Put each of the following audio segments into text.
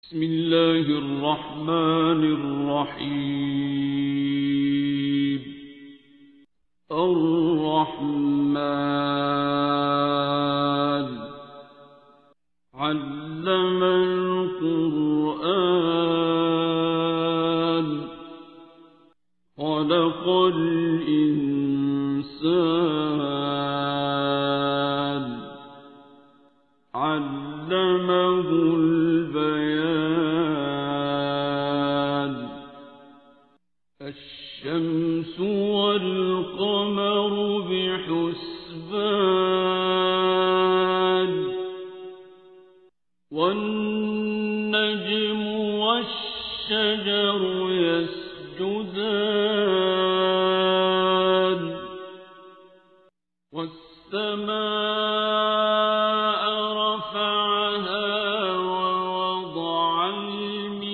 بسم الله الرحمن الرحيم. الرحمن علم القرآن خلق الإنسان علمه البيان. الشمس والقمر بحسبان والنجم والشجر يسجدان والسماء رفعها ووضع الميزان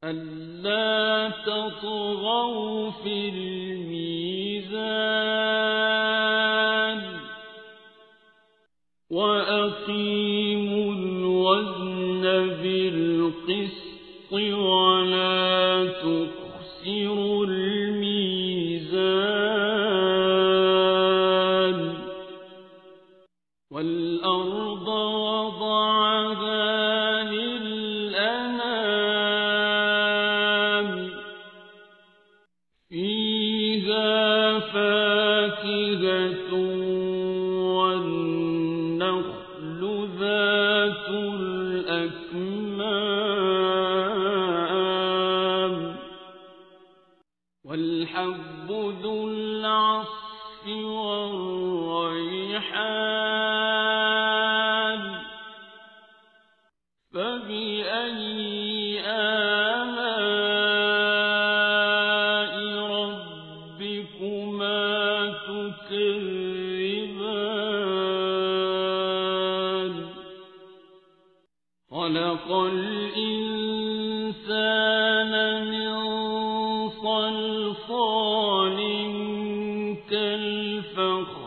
ألا تطغوا في الميزان وأقيموا الوزن بالقسط ولا تخسروا الميزان. والأرض وضعها للأنام فيها فاكهة والنخل ذات الأكمام والحب ذو العصف والريحان. فبأي آلاء ربكما تكذبان. خلق الإنسان من صلصال كالفخار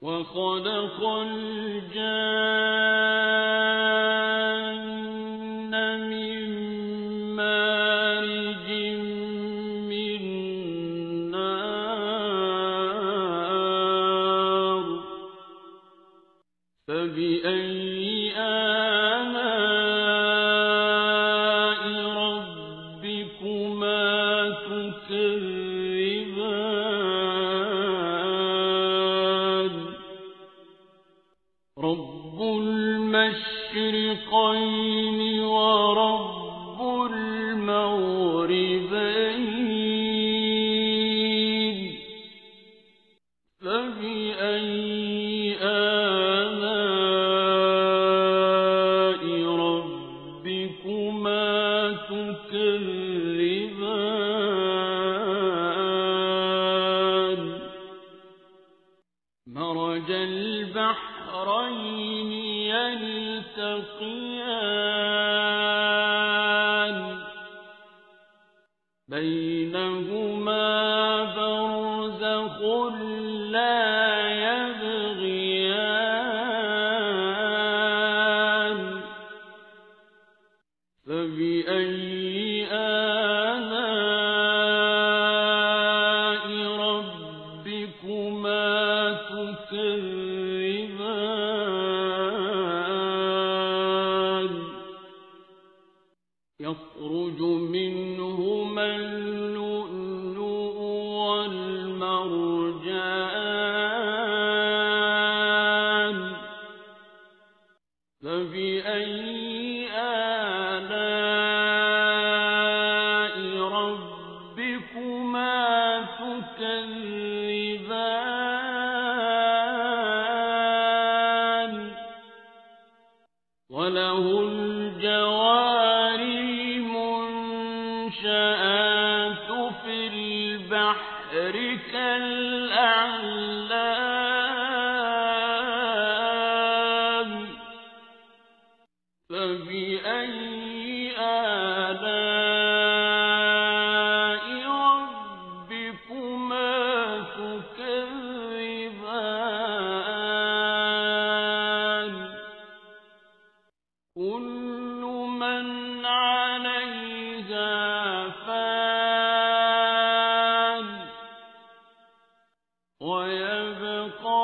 وخلق الجان من مارج من نار. فبأي آلاء ربكما تكذبان. رب المشرقين ورب المغربين. فبأي آلاء ربكما تكذبان. مرج البحرين يلتقيان بينهما برزخ لا يبغيان. فبأي آلاء ربكما تكذبان. يخرج منهما اللؤلؤ والمرجان. فبأي آلاء ربكما تكذبان. وله الجوار المنشآت في البحر كالأعلام. فبأي آلاء ربكما تكذبان. ويبقى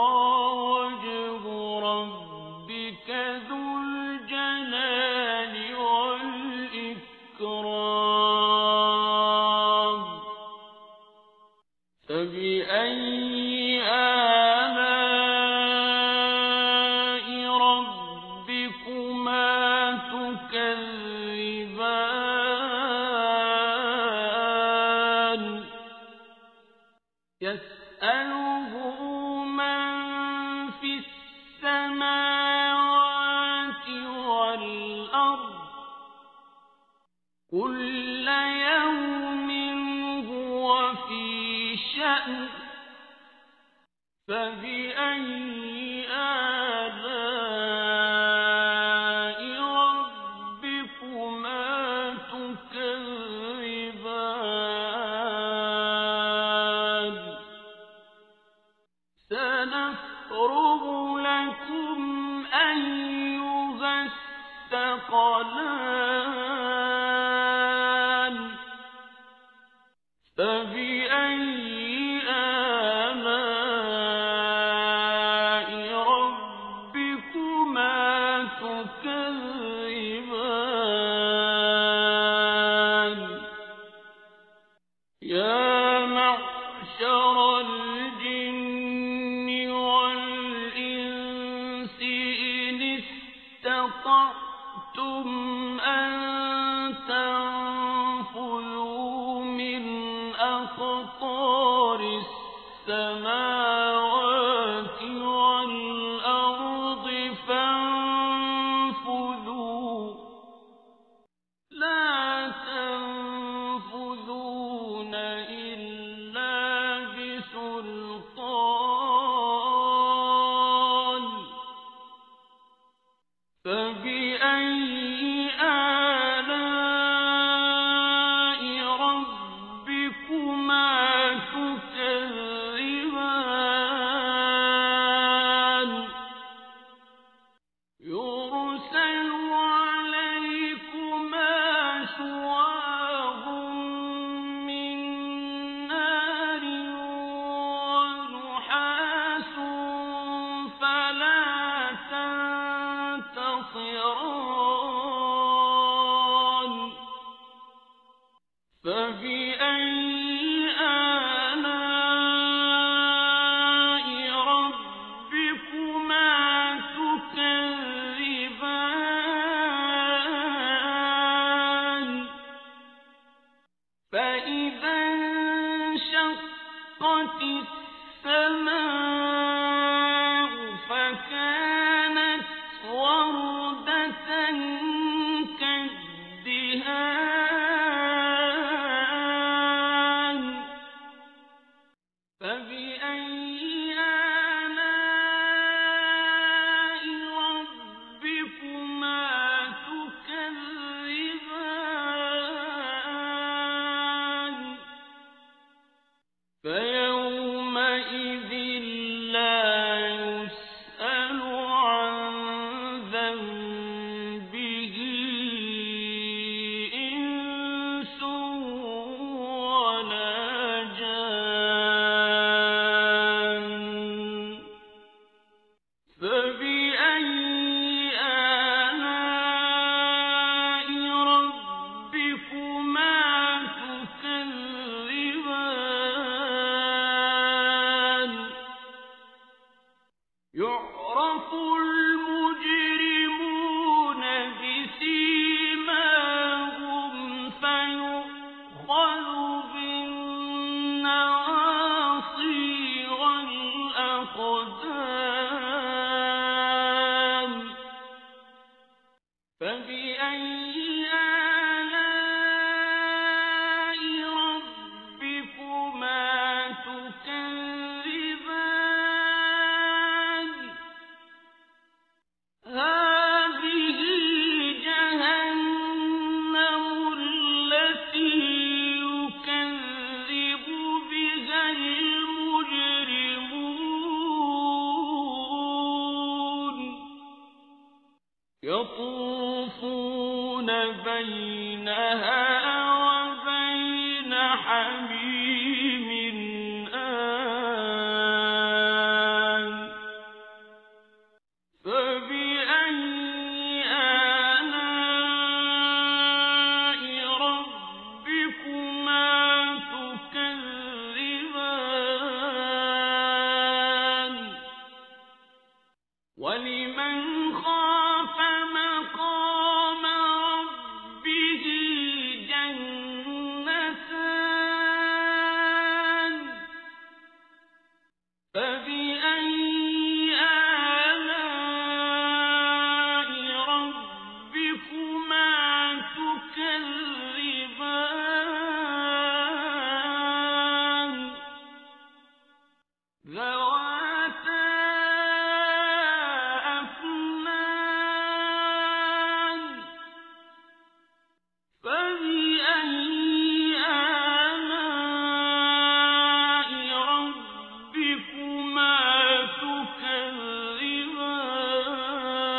وجه ربك ذو الجلال والإكرام فبأي آلاء ربكما تكذبان يسأله من في السماوات والأرض كل يوم هو في شأن فبأي آلاء ربكما تكذبان سنفرغ لكم أيها الثقلان فبأي آلاء ربكما تكذبان يا معشر الجن والإنس إن استطعتم أن تنفذوا من أقطار السماوات والأرض فانفذوا لا تنفذون إلا بسلطان فبأي آلاء ربكما تكذبان يرسل عليكما شواظ من نار ونحاس فلا تنتصران فبأي آلاء ربكما تكذبان فإذا انشقت السماء فكانت وردة كالدهان فبأي آلاء ربكما تكذبان فيومئذ لا يسأل عن ذنبه إنس ولا جان فبأي آلاء ربكما تكذبان يعرف المجرمون بسيماهم فيؤخذ بالنواصي والأقدام فبأي آلاء ربكما تكذبان هذه جهنم التي يكذب بها المجرمون يطوفون بينها وبين حميم آن فبأي آلاء ربكما تكذبان ذواتا أفنان فبأي آلاء ربكما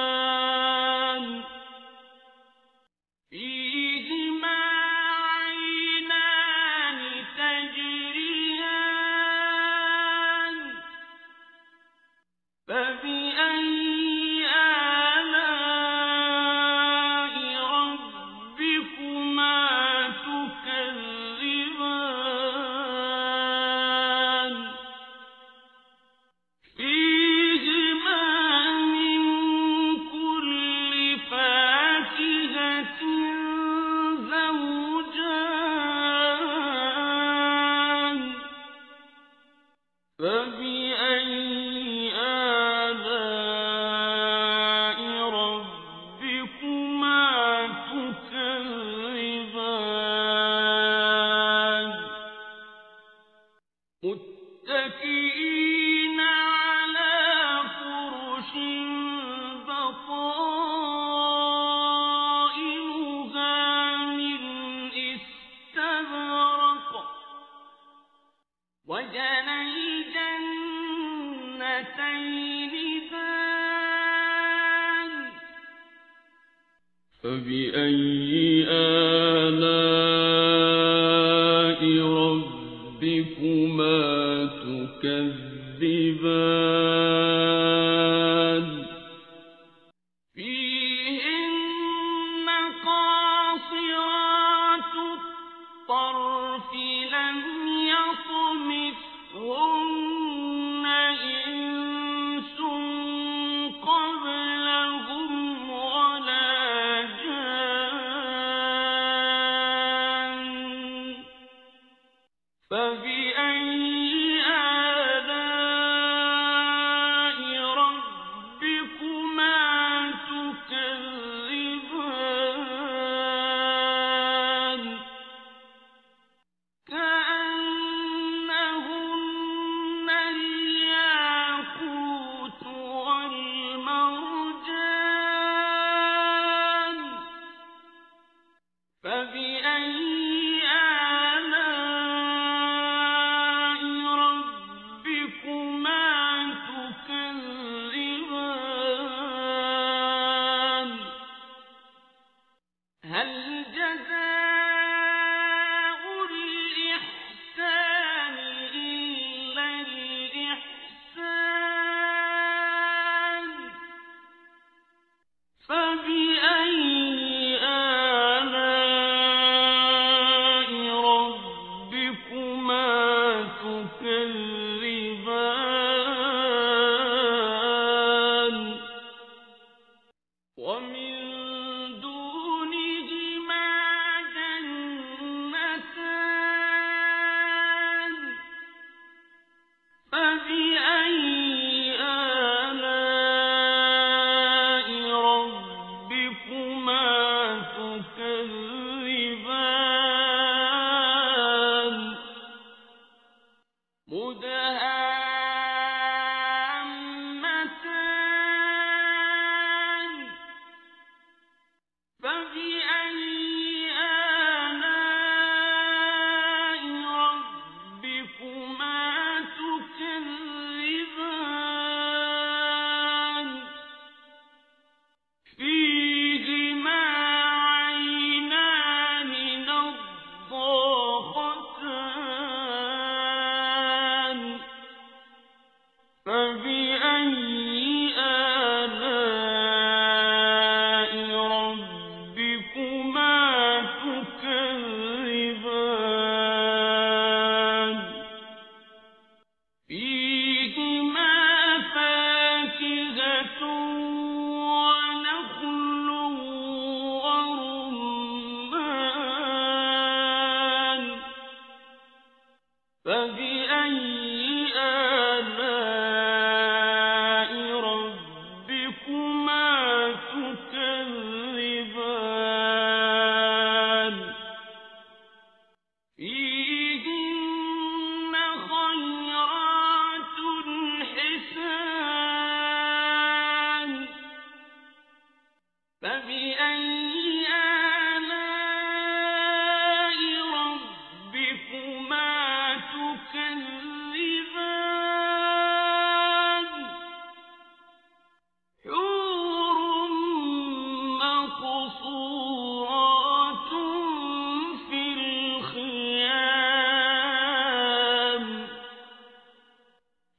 تكذبان فيهما عينان تجريان فبأي آلاء ربكما تكذبان فيهما من كل فاكهة زوجان فبأي آلاء ربكما تكذبان متكئين على فرش بطائنها من استبرق وجنى الجنتين دان فبأي آلاء ربكما تكذبان فيهن قاصرات الطرف لم يطمثهن إنس قبلهم ولا جان فبأي آلاء ربكما تكذبان كأنهن الياقوت والمرجان فبأي آلاء ربكما تكذبان هل جزاء الإحسان إلا الإحسان فبأي آلاء ربكما تكذبان ومن دونهما جنتان فبأي آلاء ربكما تكذبان مدهامتان فبأي آلاء ربكما تكذبان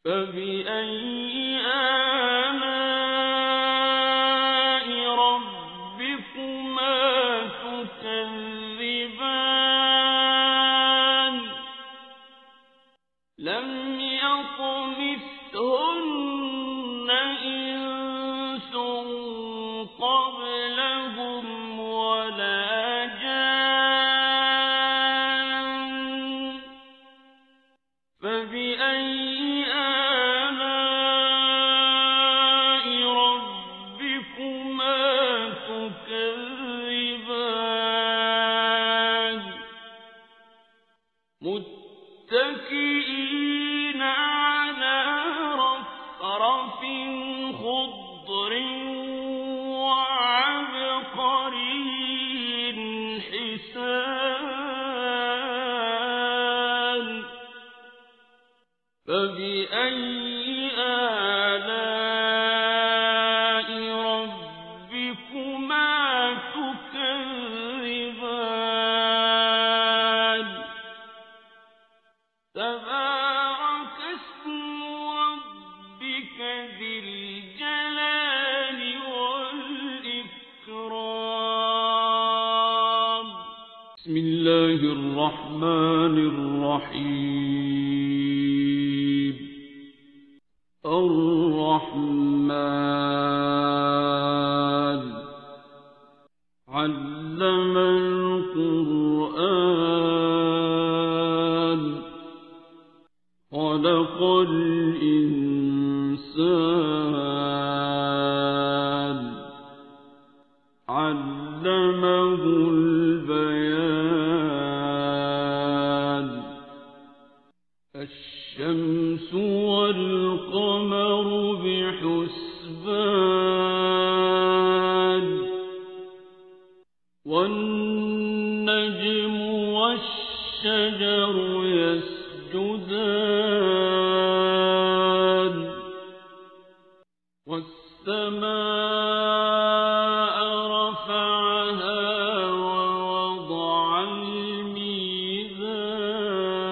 فبأي آلاء ربكما تكذبان لم يطمثهن إنس قبلهم ولا جان فبأي آلاء ربكما تكذبان متكئين على رفرف خضر وعبقري حسان فبأي آلاء ربكما تكذبان تبارك اسم ربك ذي الجلال والإكرام بسم الله الرحمن الرحيم الرحمن علم القرآن خلق الإنسان علمه البيان الشمس والقمر بحسبان والنجم والشجر يسجدان والسماء رفعها ووضع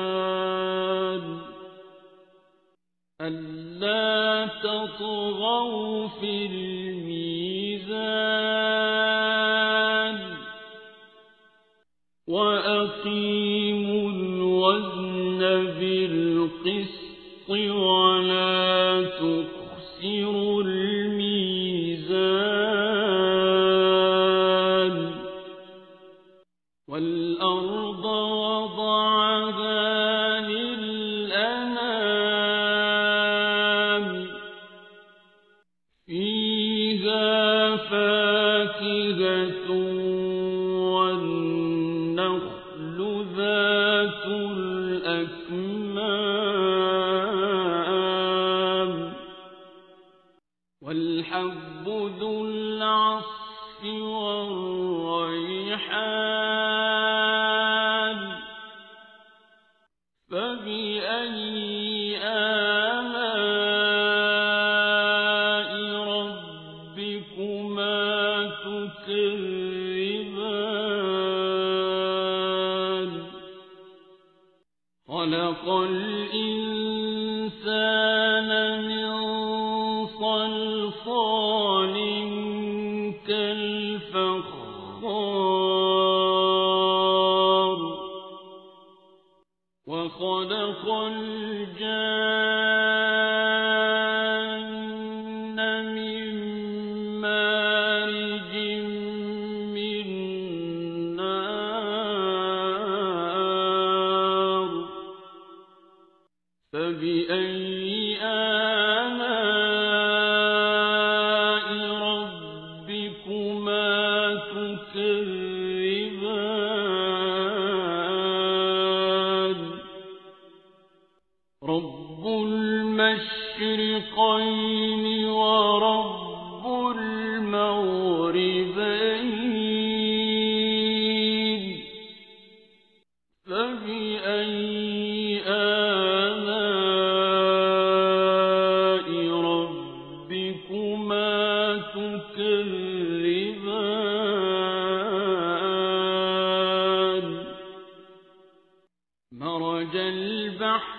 الميزان ألا تطغوا في الميزان وأقيموا الوزن بالقسط ولا تخسروا الميزان والأرض وضعها للأنام فيها فاكهة والنخل ذات الأكمام والحب ذو العصف والريحان فبأي آلاء ربكما تكذبان خلق الإنسان من صلصال كالفخار وخلق الجان من مارج من نار فبأي آلاء ربكما تكذبان رب المشرقين ورب المغربين فبأي آلاء ربكما تكذبان مرج البحرين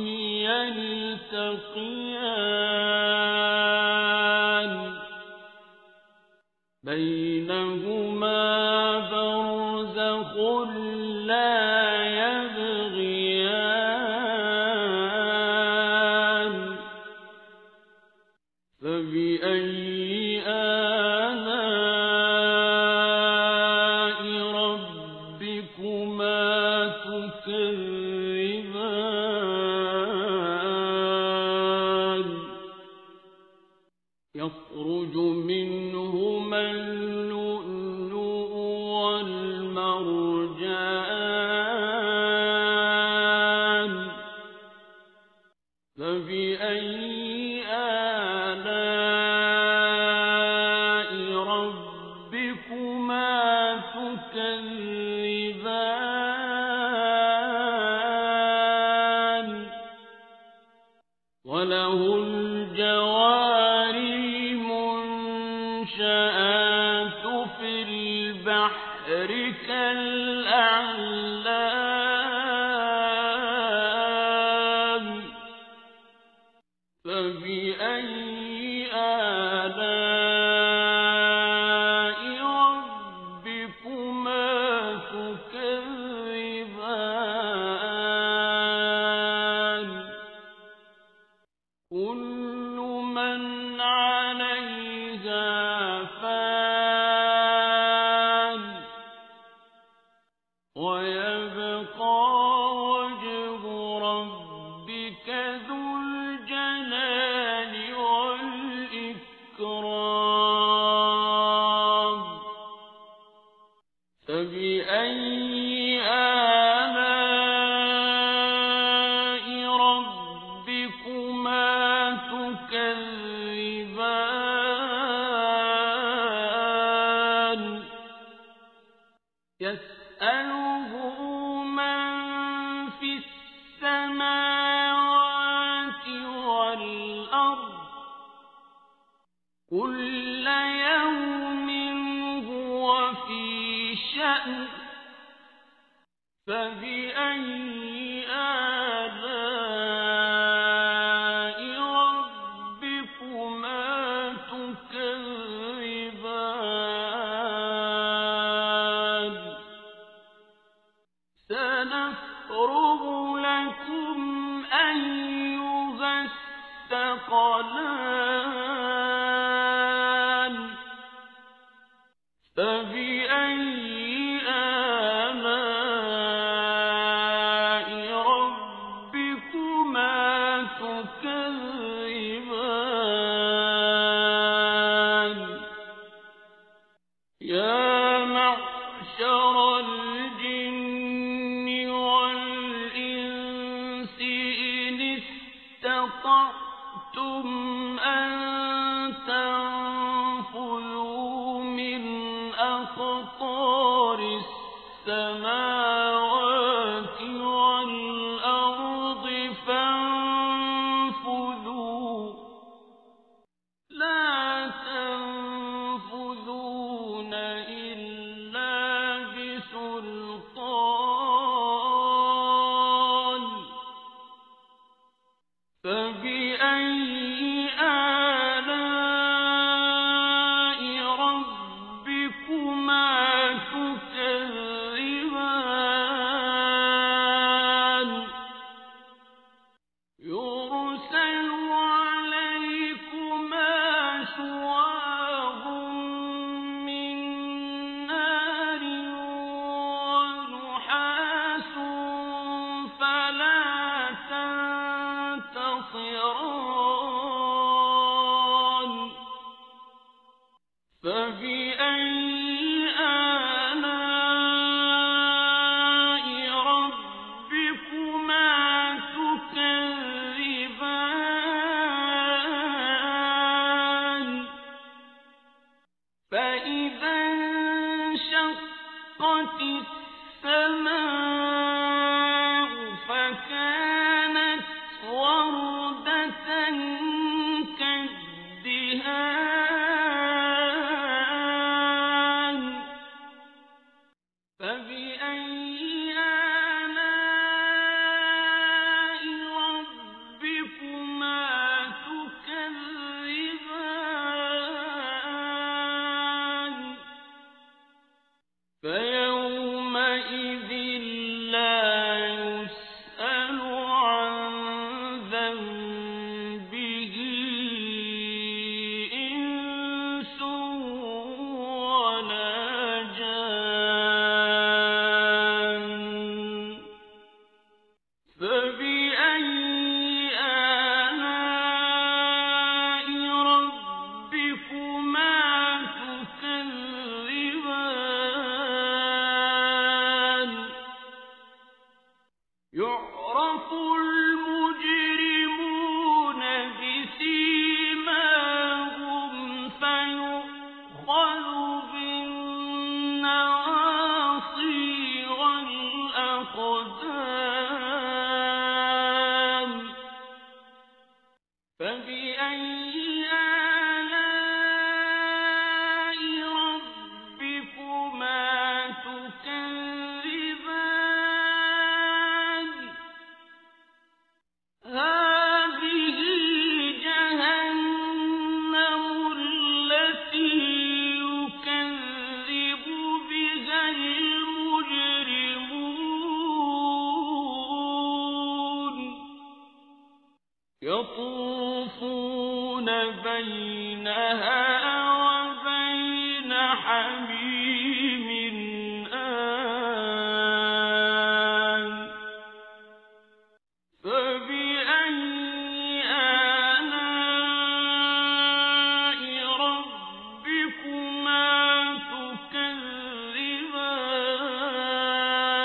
يلتقيان يلتقيان بينهما برزخ لا يبغيان فبأي آلاء ربكما تكذبان يخرج منهما اللؤلؤ والمرجان فبأي آلاء ربكما تكذبان وله الجوار المنشآت في البحر كالأعلام فبأي آلاء ربكما تكذبان كل من عليها فان ويبقى وجه ربك ذو الجلال والإكرام فبأي آلاء ربكما تكذبان يسأله من في السماوات والأرض كل يوم هو في شأن فبأي آلاء ربكما تكذبان سنفرغ لكم أيها الثقلان فبأي آلاء ربكما تكذبان يا معشر الجن والإنس إن استطعتم أن تنفذوا من أقطار السماوات والأرض فانفذوا لا تنفذون إلا بسلطان فبأي آلاء ربكما تكذبان يرسل عليكما شواظ من نار ونحاس فلا تنتصران فبأي آلاء ربكما تكذبان فإذا انشقت السماء فكانت وردة كالدهان فبأي آلاء ربكما فبأي آلاء ربكما تكذبان هذه جهنم التي يكذب بها المجرمون يطوفون بينها وبين حميم آن فبأي آلاء ربكما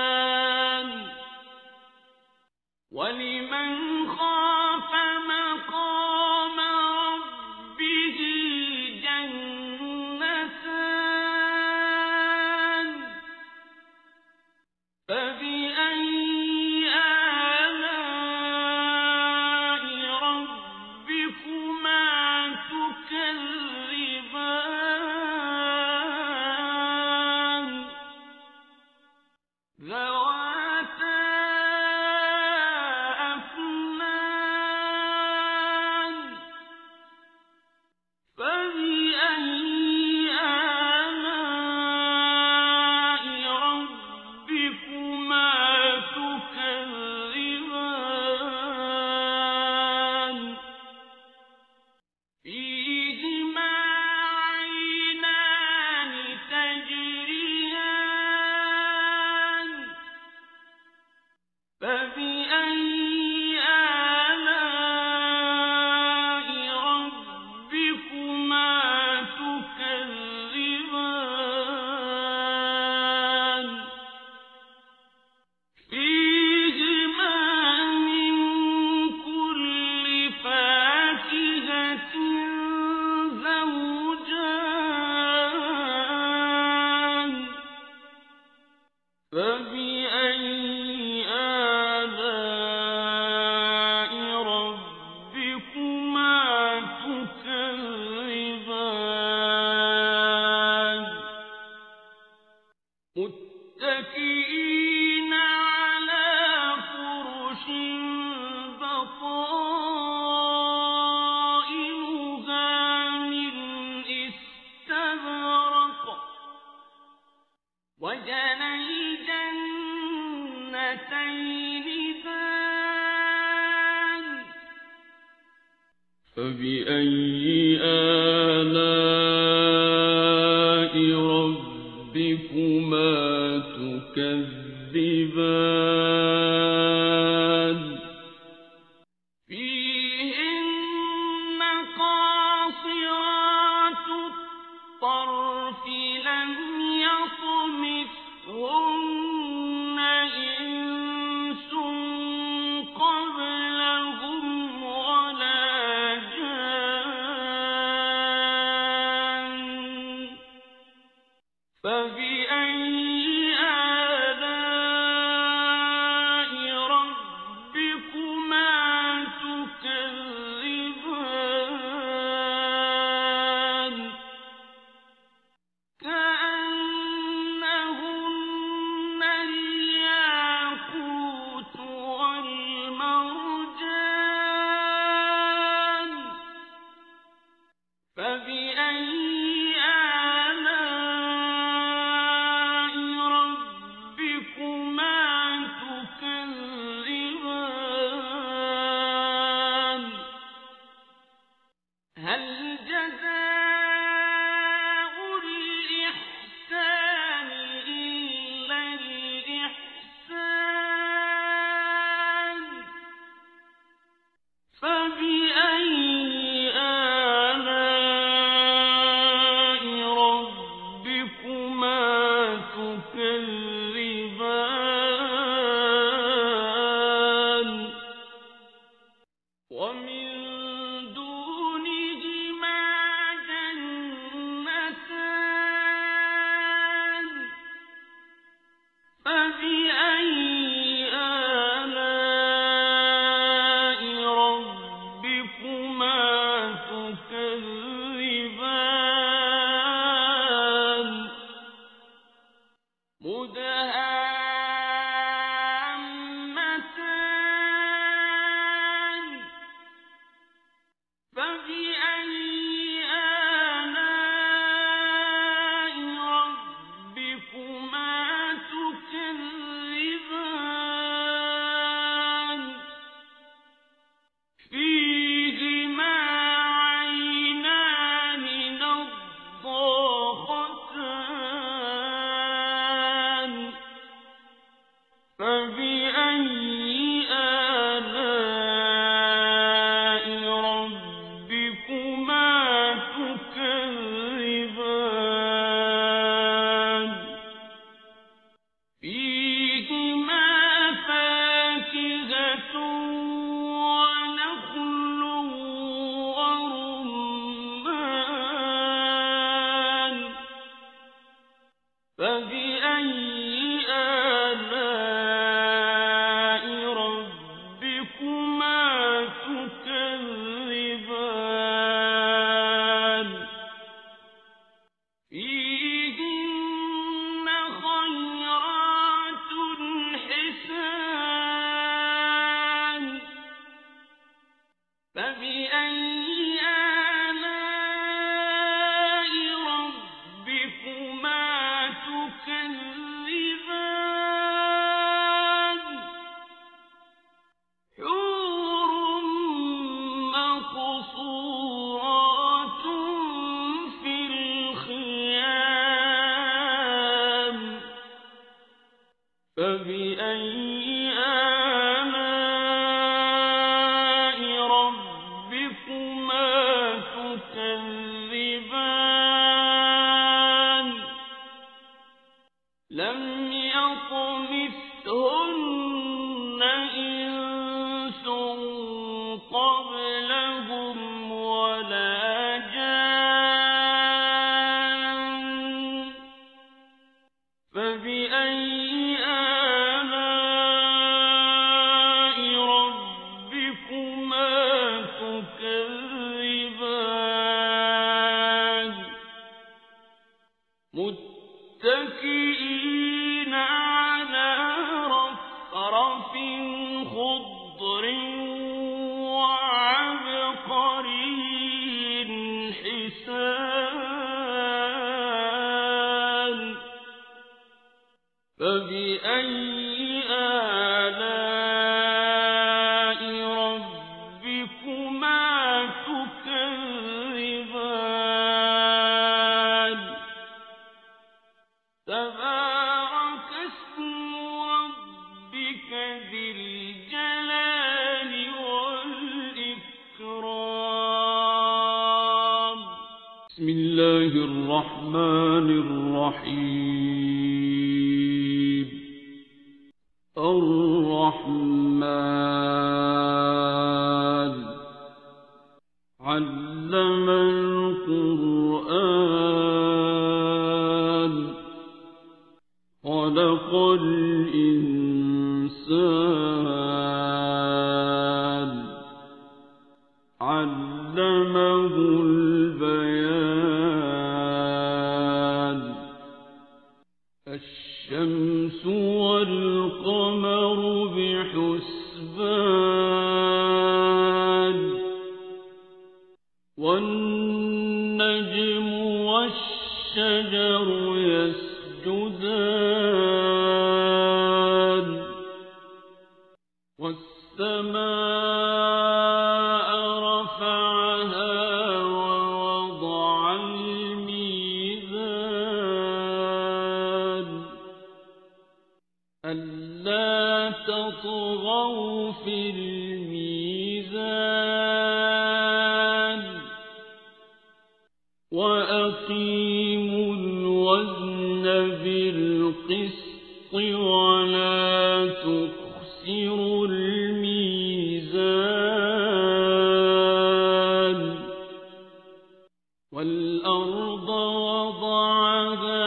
تكذبان ولمن خاف مقام ربه جنتان فبأي آلاء ربكما تكذبان ذواتا أفنان فبأي آلاء ربكما تكذبان فيهما عينان تجريان فبأي آلاء ربكما تكذبان فيهما من كل فاكهة زوجان فبأي آلاء ربكما تكذبان متكئين على فرش بطائنها من استبرق وجنى الجنتين دان فبأي آلاء ربكما تكذبان فيهن قاصرات الطرف لم يطمثهن إنس قبلهم ولا جان فبأي آلاء ربكما تكذبان كأنهن الياقوت والمرجان فبأي آلاء ربكما تكذبان هل جزاء الإحسان إلا الإحسان فبأي آلاء ربكما تكذبان ومن دونهما جنتان فبأي آلاء ربكما تكذبان فيهن خيرات حسان فبأي آلاء ربكما تكذبان حور مقصورات في الخيام فبأي آلاء ربكما تكذبان لم يطمثهن إنس قبلهم ولا جان فبأي آلاء ربكما تكذبان متكئين على رفرف خضر وعبقري حسان فبأي آلاء ربكما تكذبان تبارك اسم ربك ذي الجلال والإكرام بسم الله الرحمن الرحيم الرحمن علم القرآن خلق الإنسان علمه البيان الشمس والقمر بحسبان والنجم والشجر يسجدان والسماء رفعها ووضع الميزان ألا تطغوا في الميزان وأقيموا الوزن بالقسط ولا تخسروا الميزان والأرض وضعها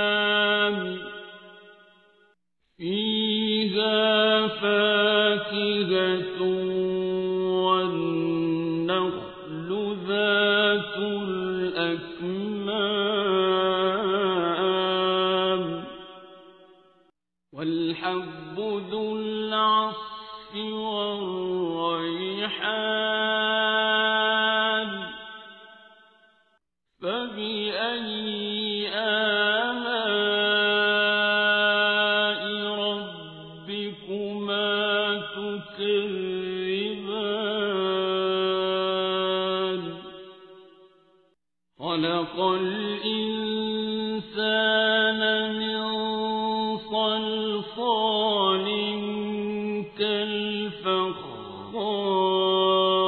للأنام فيها فاكهة والنخل ذات الأكمام والحب ذو العصف والريحان فبأي آلاء ربكما تكذبان خلق الإنسان من صلصال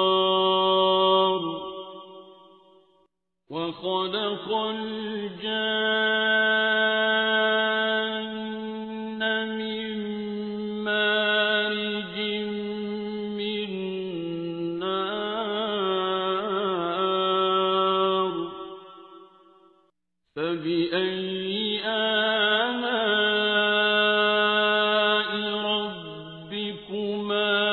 كالفخار وخلق الجان من مارج من نار فبأي آلاء ربكما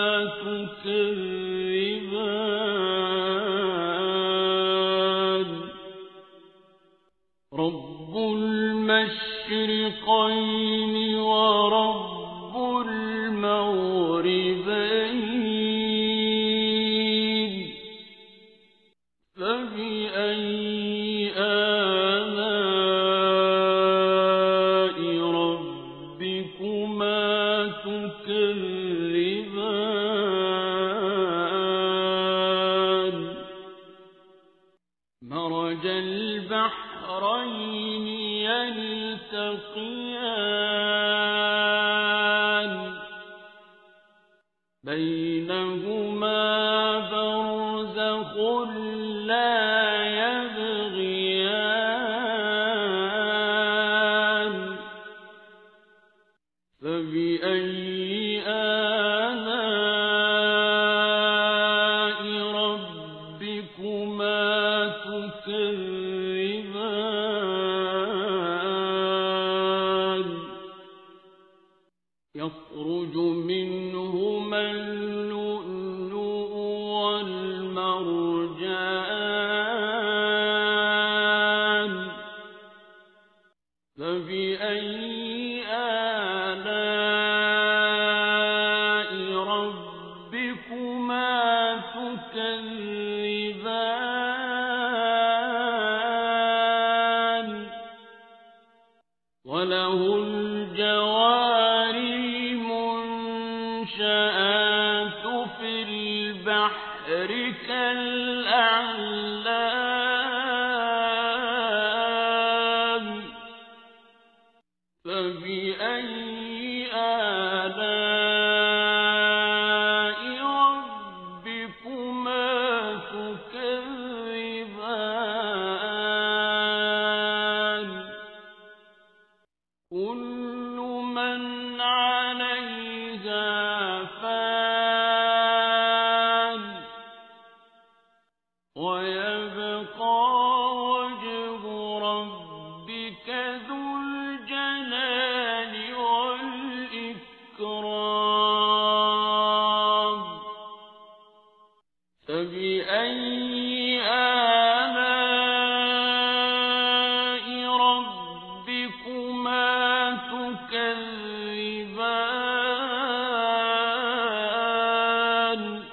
تكذبان رب المشرقين ورب المغربين فبأي آلاء ربكما تكذبان مرج البحرين يلتقيان بينهما برزخ لا يبغيان فبأي آلاء ربكما تكذبان يخرج منهما اللؤلؤ والمرجان فبأي آلاء ربكما تكذبان وله الجوار المنشآت في البحر كالأعلام فبأي آلاء ربكما تكذبان كل من عليها فان ويبقى وجه ربك ذو الجلال والإكرام فبأي آلاء ربكما تكذبان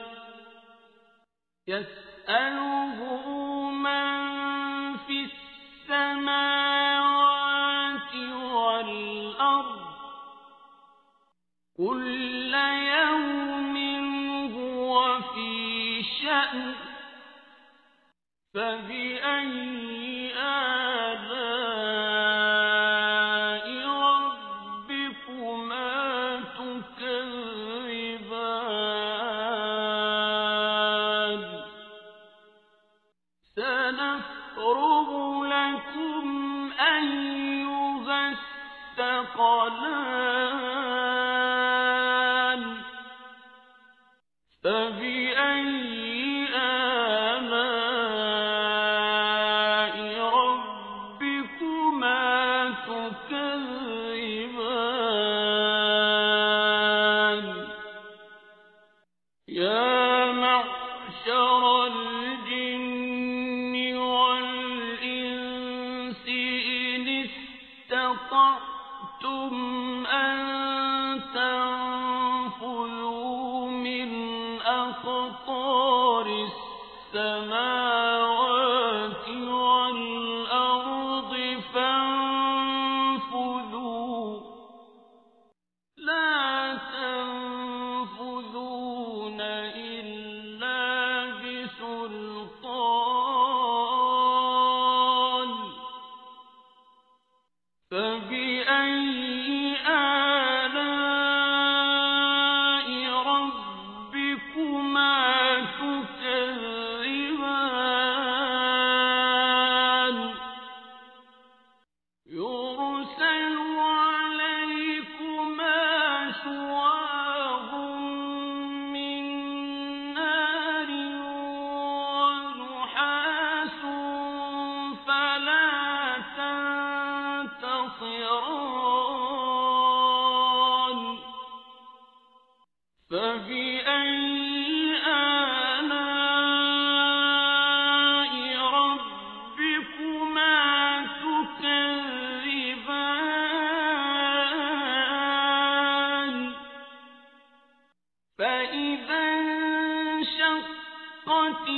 يسأله من في السماوات والأرض كل يوم هو في شأن فبأي آلاء ربكما تكذبان سنفرغ لكم أيها الثقلان فبأي آلاء ربكما تكذبان يا معشر الجن والإنس إن استطعتم أن تنفذوا من أقطار السماوات والأرض فانفذوا لا تنفذون إلا بسلطان فبأي آلاء ربكما تكذبان انشقت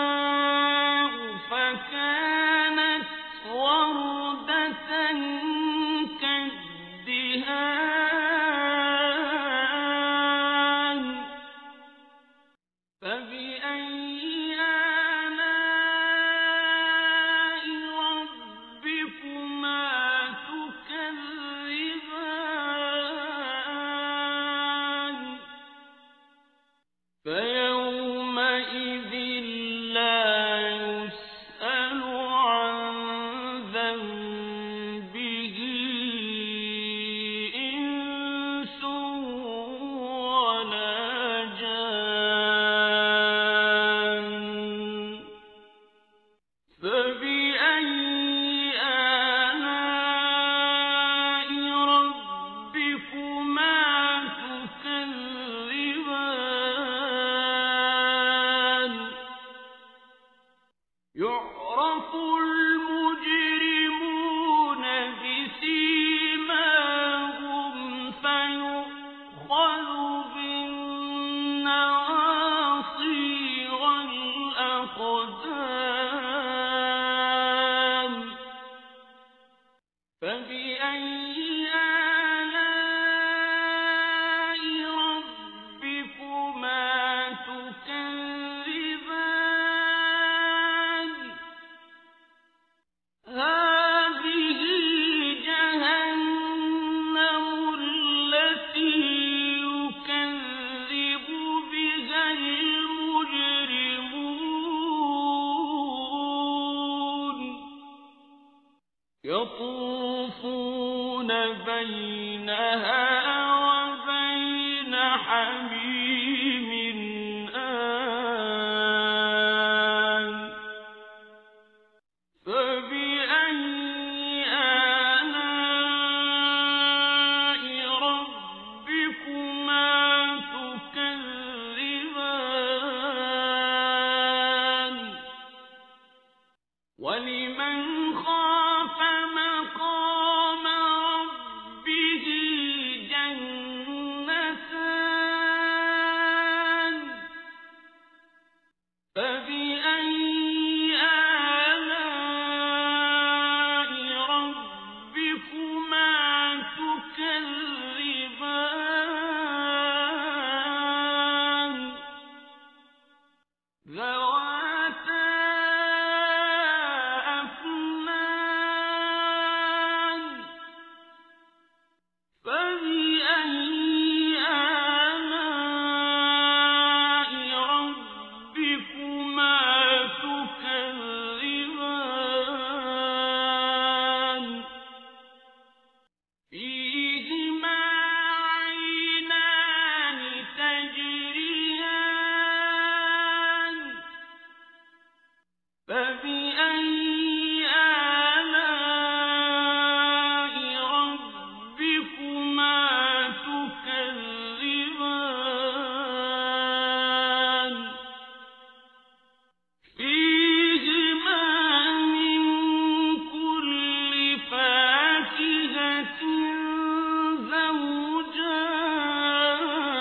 السماء فكانت وردة كالدهان فبأي آلاء ربكما تكذبان فيومئذ لا يسأل عن ذنبه إنس ولا جان فبأي آلاء ربكما تكذبان يعرف المجرمون بسيماهم فيؤخذ بالنواصي والأقدام فبأي آلاء ربكما تكذبان هذه جهنم التي يكذب بها المجرمون يطوفون بينها وبين حميم آن فبأي آلاء ربكما تكذبان ولمن خاف مقام ربه جنتان فبأي آلاء ربكما تكذبان ذواتا أفنان فبأي آلاء ربكما تكذبان فيهما عينان تجريان فبأي آلاء ربكما تكذبان فيهما من كل فاكهة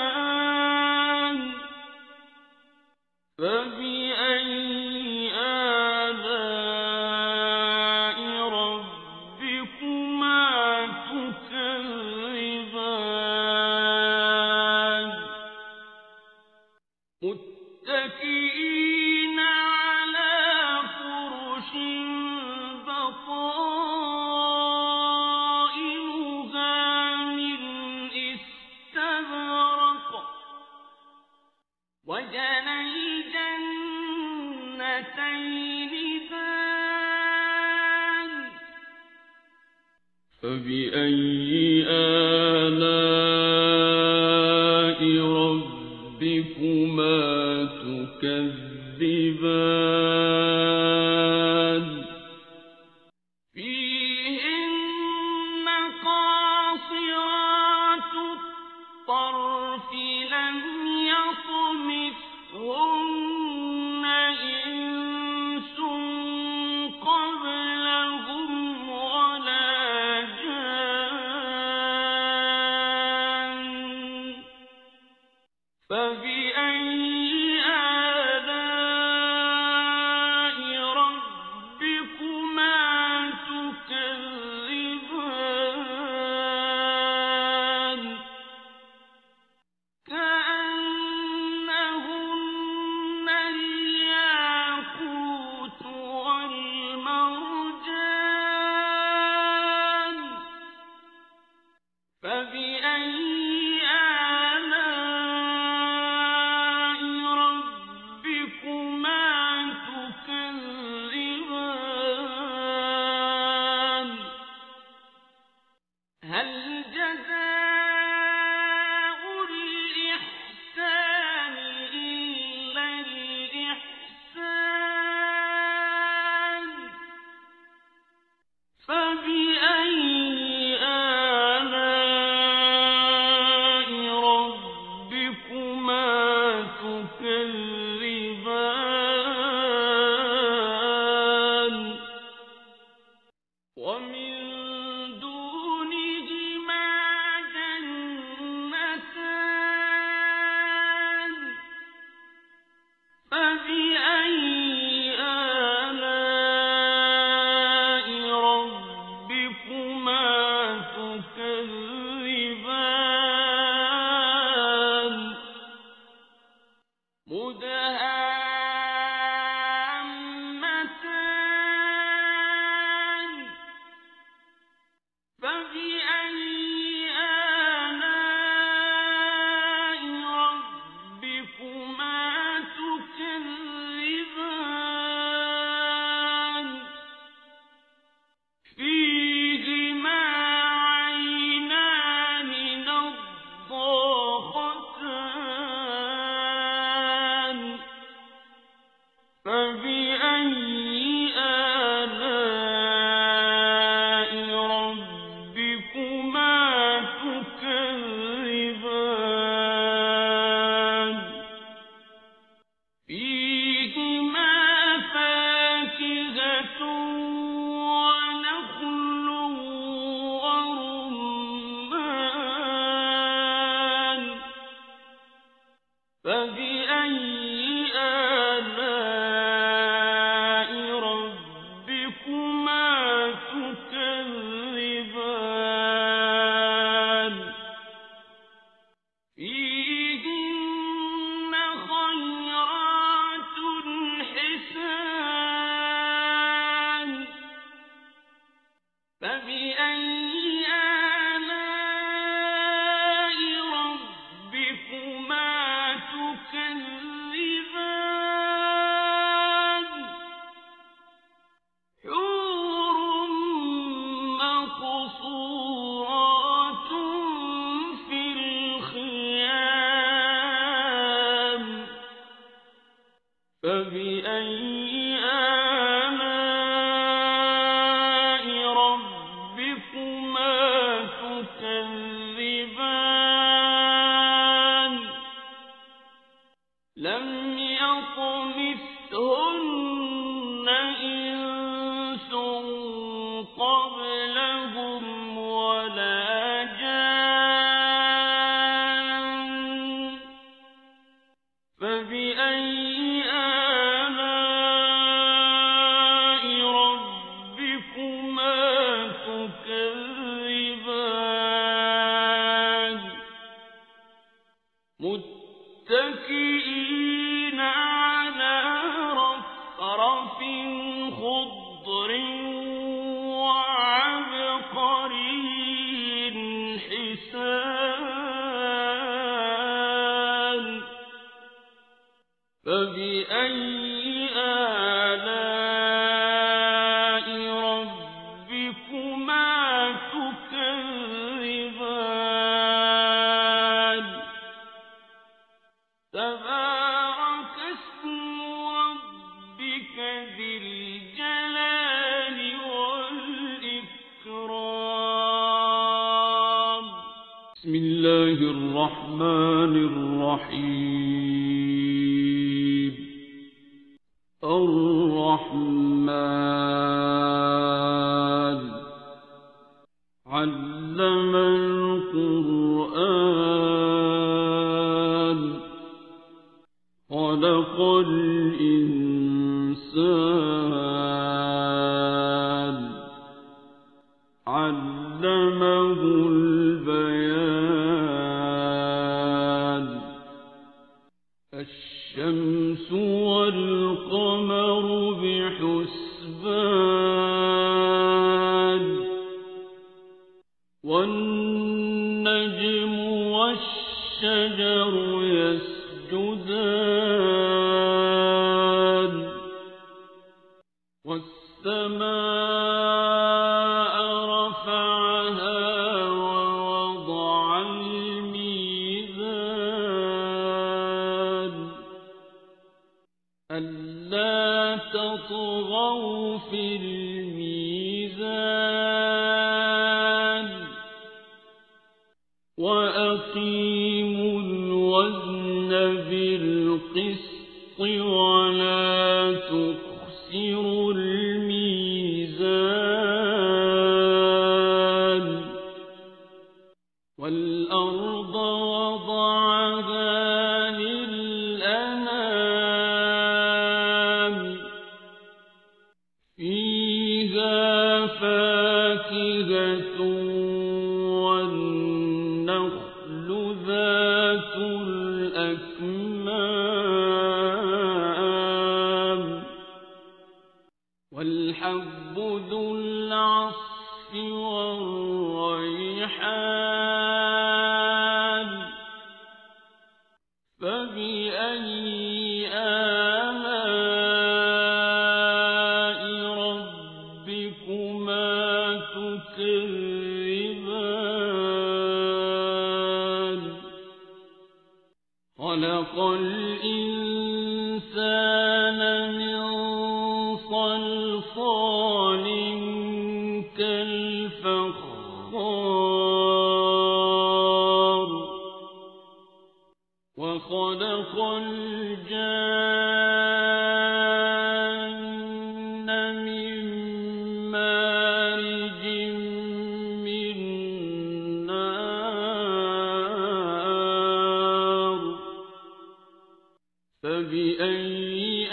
زوجان فبأي آلاء ربكما تكذبان متكئين على فرش بطائنها من استبرق وجنى الجنتين دان فبأي آلاء ربكما تكذبان فيهن قاصرات الطرف لم يطمثهن إنس قبلهم ولا جان فبأي آلاء ربكما تكذبان كأنهن الياقوت والمرجان فبأي متكئين على رفرف خضر وعبقري حسان فبأي آلاء ربكما تكذبان تبارك اسم ربك ذي الجلال والإكرام بسم الله الرحمن الرحيم الرحمن علم القرآن خلق الإنسان علمه البيان الشمس والقمر بحسبان والنجم والشجر يسجدان والسماء رفعها ووضع الميزان ألا تطغوا في الميزان وأقيموا الوزن بالقسط ولا تخسروا الميزان والأرض وضعها للأنام فيها فاكهة والنخل ذات الأكمام والحب ذو العصف والريحان فبأي آلاء ربكما تكذبان خلق الإنسان من صلصال كالفخار وخلق الجان من مارج من نار فبأي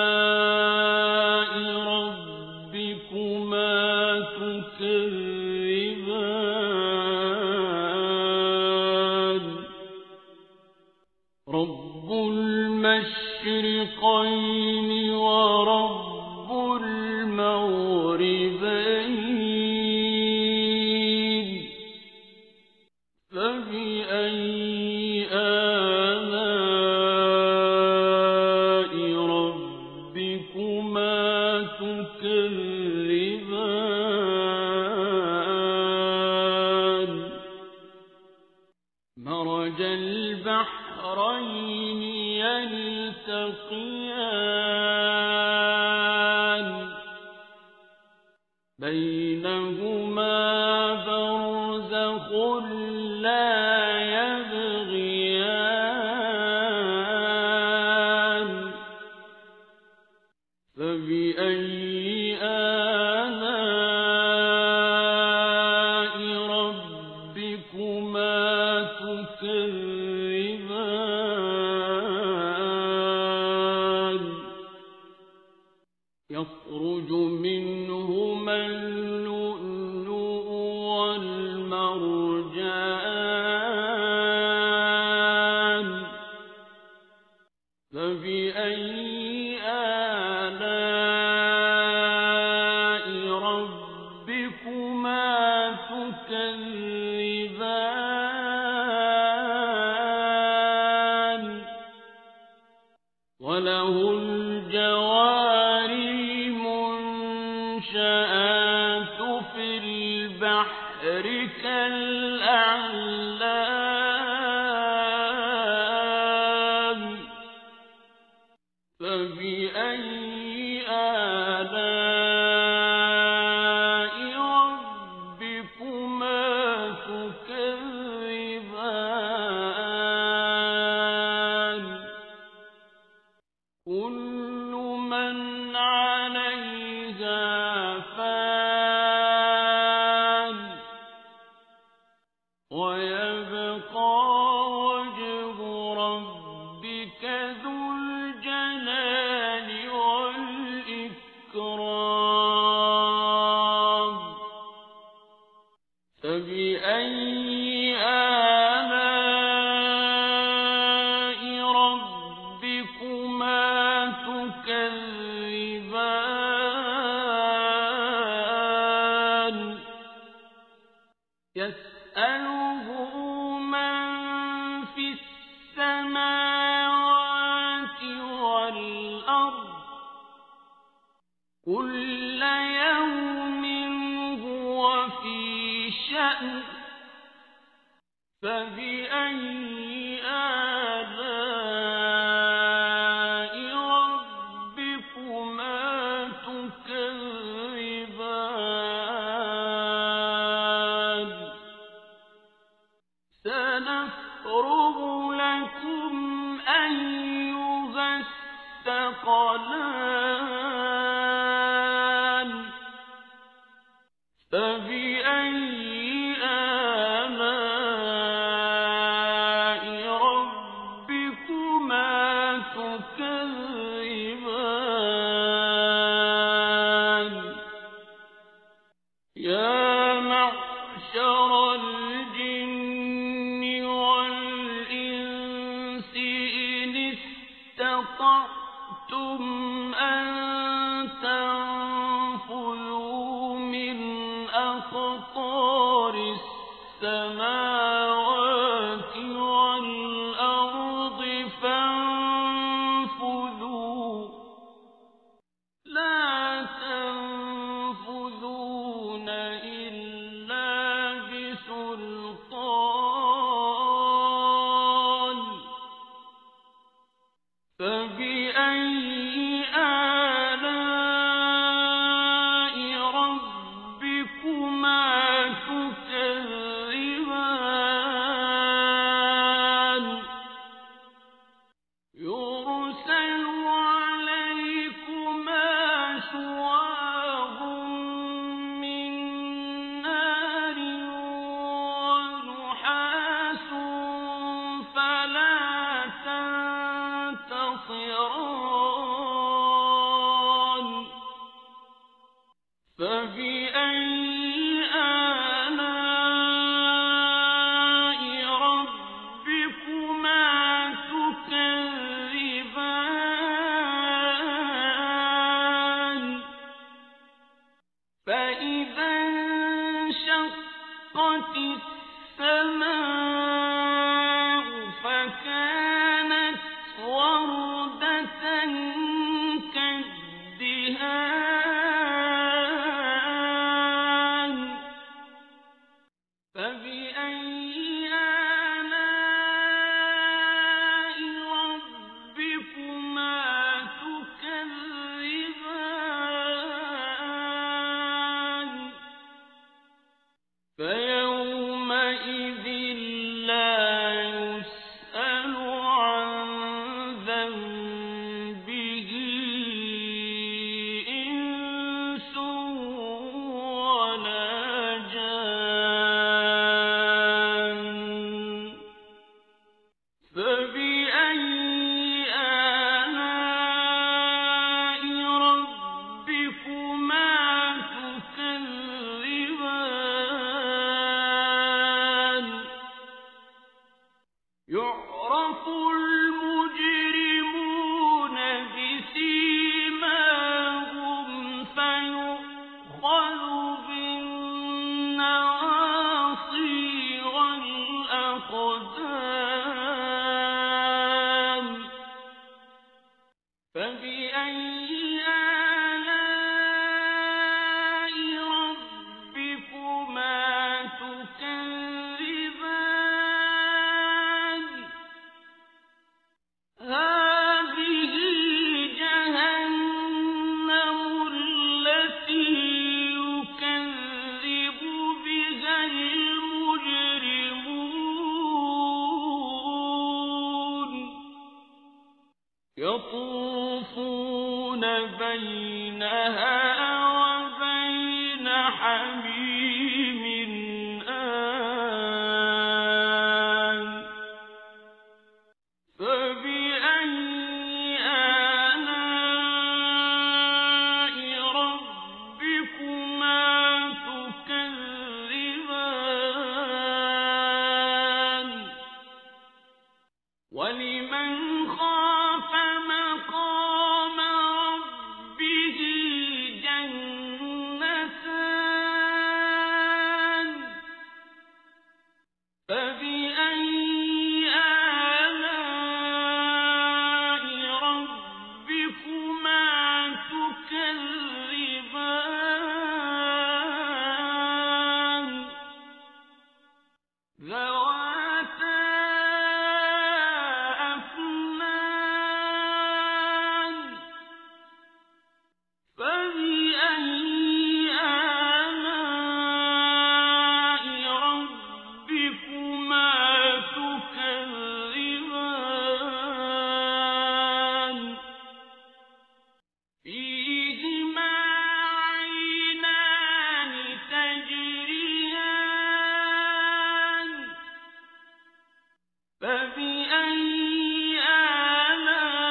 آلاء ربكما تكذبان رب المشرقين ورب المغربين فبأي آلاء ربكما تكذبان مرج البحرين يلتقيان بينهما برزخ لا يبغيان فبأي آلاء ربكما تكذبان يخرج منهما اللؤلؤ والمرجان فبأي آلاء ربكما تكذبان وله الجوار المنشآت في البحر كالأعلام فبأي آلاء ربكما تكذبان كل من عليها فان ويبقى وجه ربك السماوات والأرض كل يوم هو في شأن فبأي آلاء ربكما تكذبان سنفرغ لكم أيها الثقلان فبأي آلاء ربكما تكذبان يا معشر الجن والإنس إن استطعتم أن تنفذوا من أقطار السماوات والأرض فانفذوا لا تنفذون إلا بسلطان فبأي آلاء ربكما تكذبان يرسل عليكما شواظ من نار ونحاس فلا تنتصران فبأي آلاء ربكما تكذبان فإذا انشقت السماء فكانت وردة كالدهان فبأي آلاء ربكما تكذبان فيومئذ لا يسأل عن ذنبه إنس ولا جان فبأي آلاء ربكما تكذبان يعرف المجرمون بسيماهم فيؤخذ بالنواصي والأقدام فبأي آلاء ربكما تكذبان هذه جهنم التي يكذب بها المجرمون يطوفون بينها وبين حميم آن فبأي آلاء ربكما تكذبان ولمن خاف مقام ربه جنتان فبأي آلاء فبأي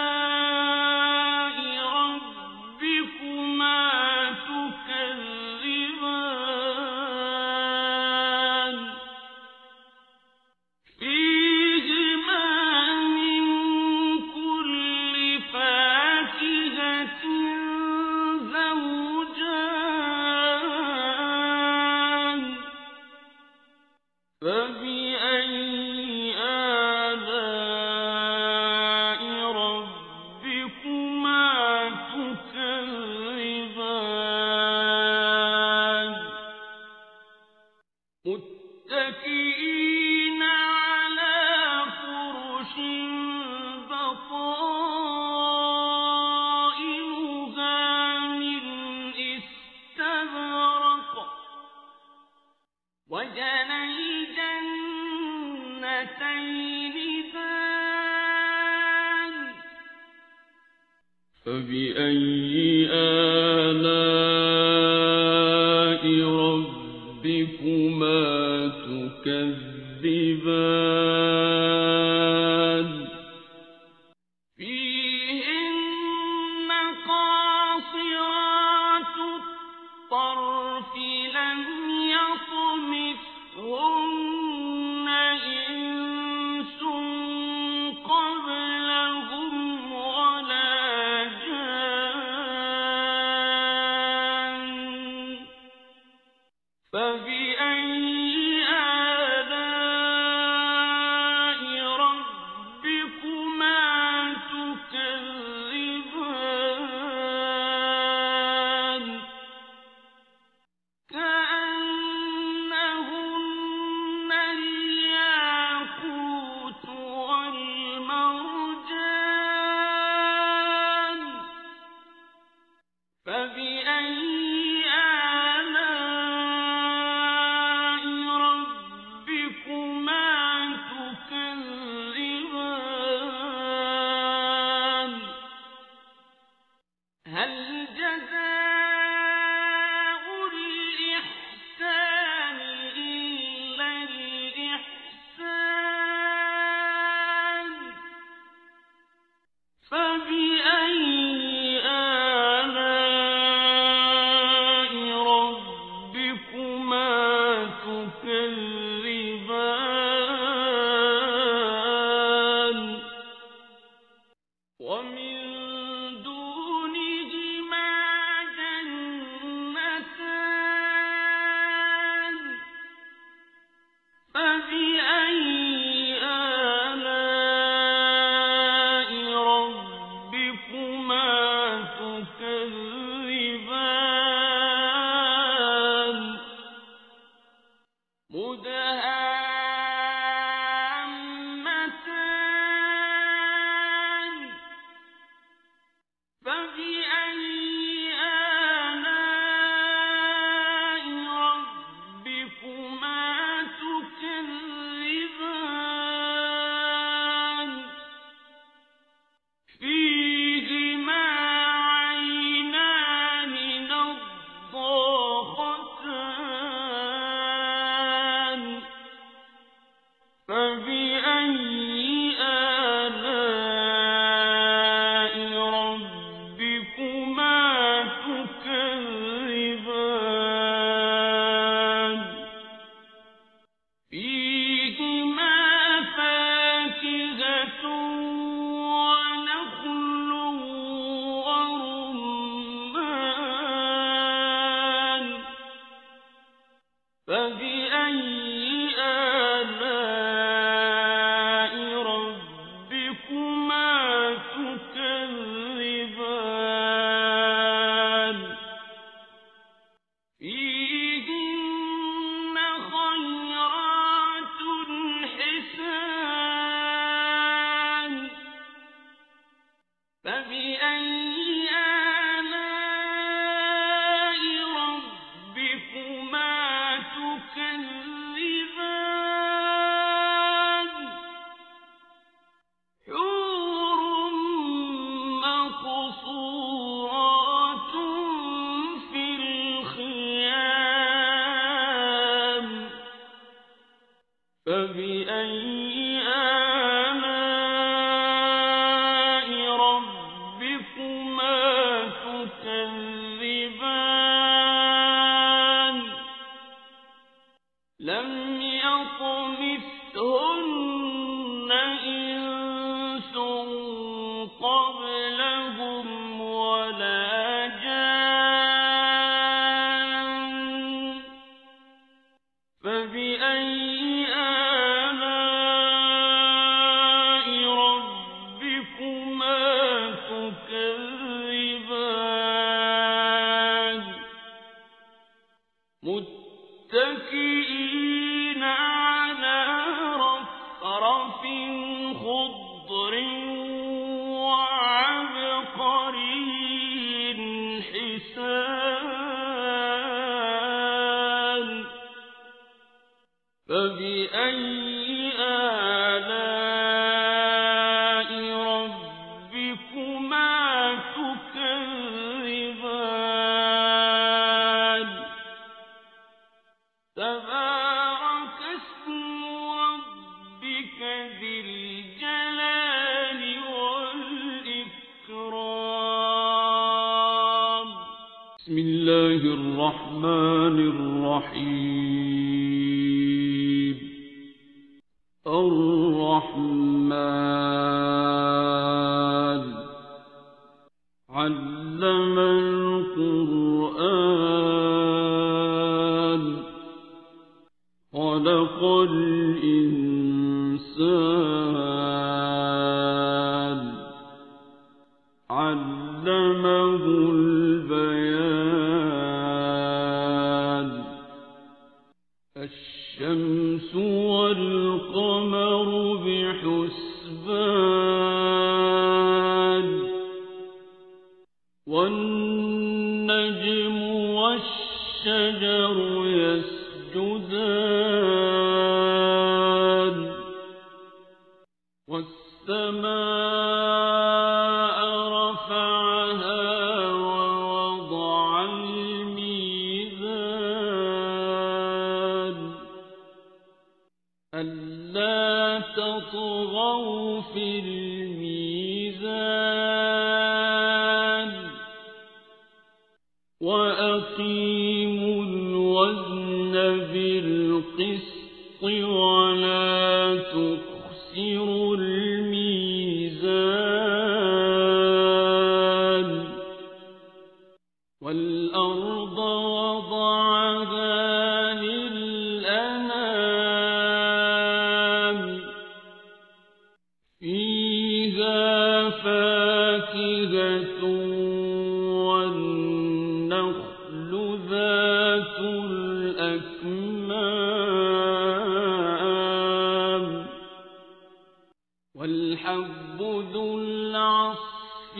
آلاء ربكما تكذبان فيهما من كل فاكهة زوجان فبأي آلاء ربكما تكذبان متكئين على فرش بطائنها من استبرق وجنى الجنتين دان فبأي آلاء ربكما تكذبان فيهن قاصرات الطرف لم يطمثهن إنس قبلهم ولا جان قبلهم ولا جان فبأي آلاء ربكما تكذبان متكئين على رفرف خضر وعبقري حسان فبأي آلاء ربكما تكذبان تبارك اسم ربك ذي الجلال والإكرام بسم الله الرحمن الرحيم الرحمن علم القرآن خلق الإنسان علمه البيان الشمس والقمر بحسبان والنجم والشجر يسجدان والسماء رفعها ووضع الميزان ألا تطغوا في الميزان وأقيموا الوزن بالقسط ولا تخسروا الميزان والأرض وضعها للأنام فيها فاكهة والنخل ذات الأكمام والحب ذو العصف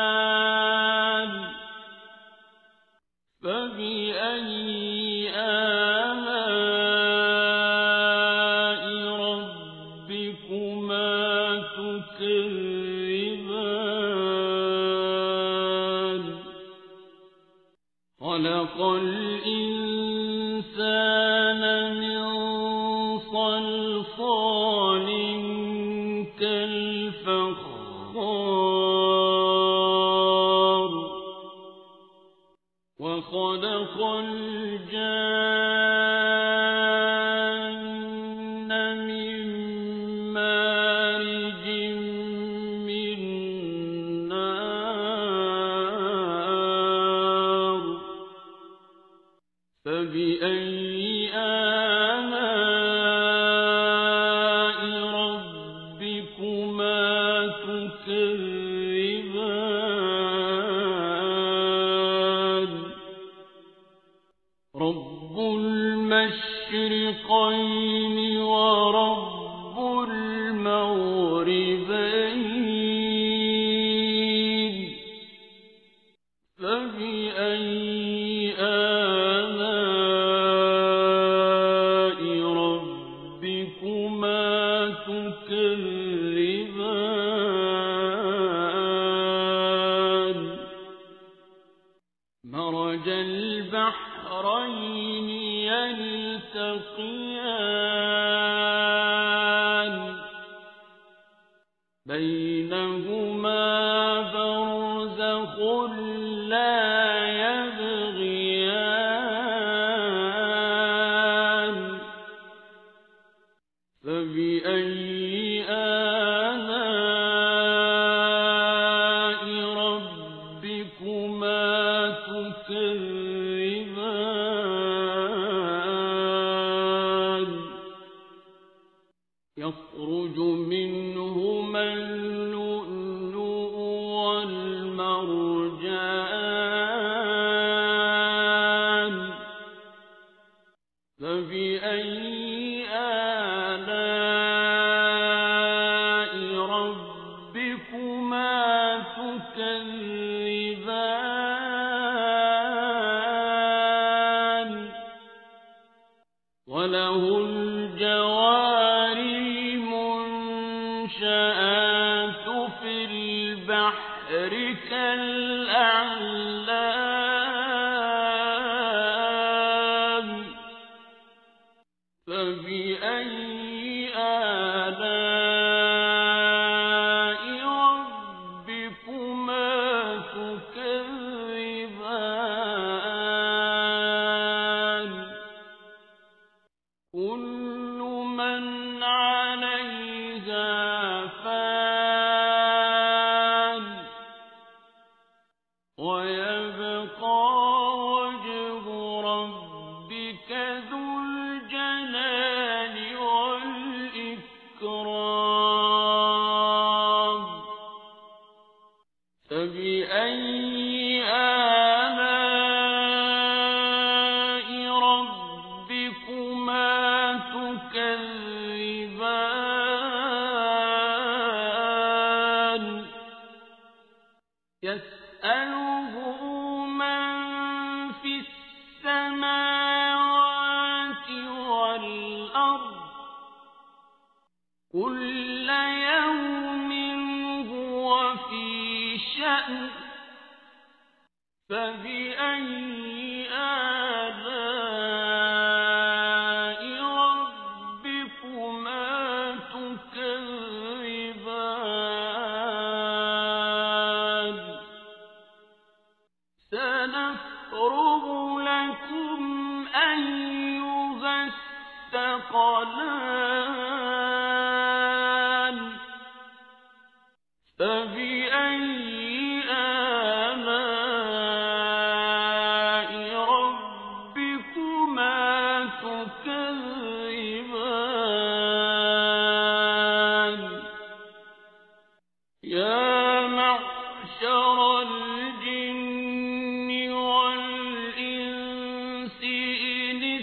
والريحان فبأي آلاء ربكما تكذبان خلق الإنسان من صلصال كالفخار وخلق الجان من مارج من نار فبأي آلاء ربكما تكذبان رب المشرقين ورب المغربين فبأي آلاء ربكما تكذبان مرج البحرين يلتقيان بينهما برزخ لا يبغيان فبأي يخرج منهما اللؤلؤ والمرجان فبأي آلاء ربكما تكذبان وله الجوار المنشآت في البحر كالأعلام فبأي آلاء ربكما تكذبان كل من عليها فان ويبقى وجه ربك ذو الجلال والإكرام فبأي آلاء ربكما تكذبان يسأله من في السماوات والأرض كل يوم هو في شأن فبأي آلاء ربكما تكذبان سنفرغ لكم أيها الثقلان فبأي آلاء ربكما تكذبان يا معشر الجن والإنس إن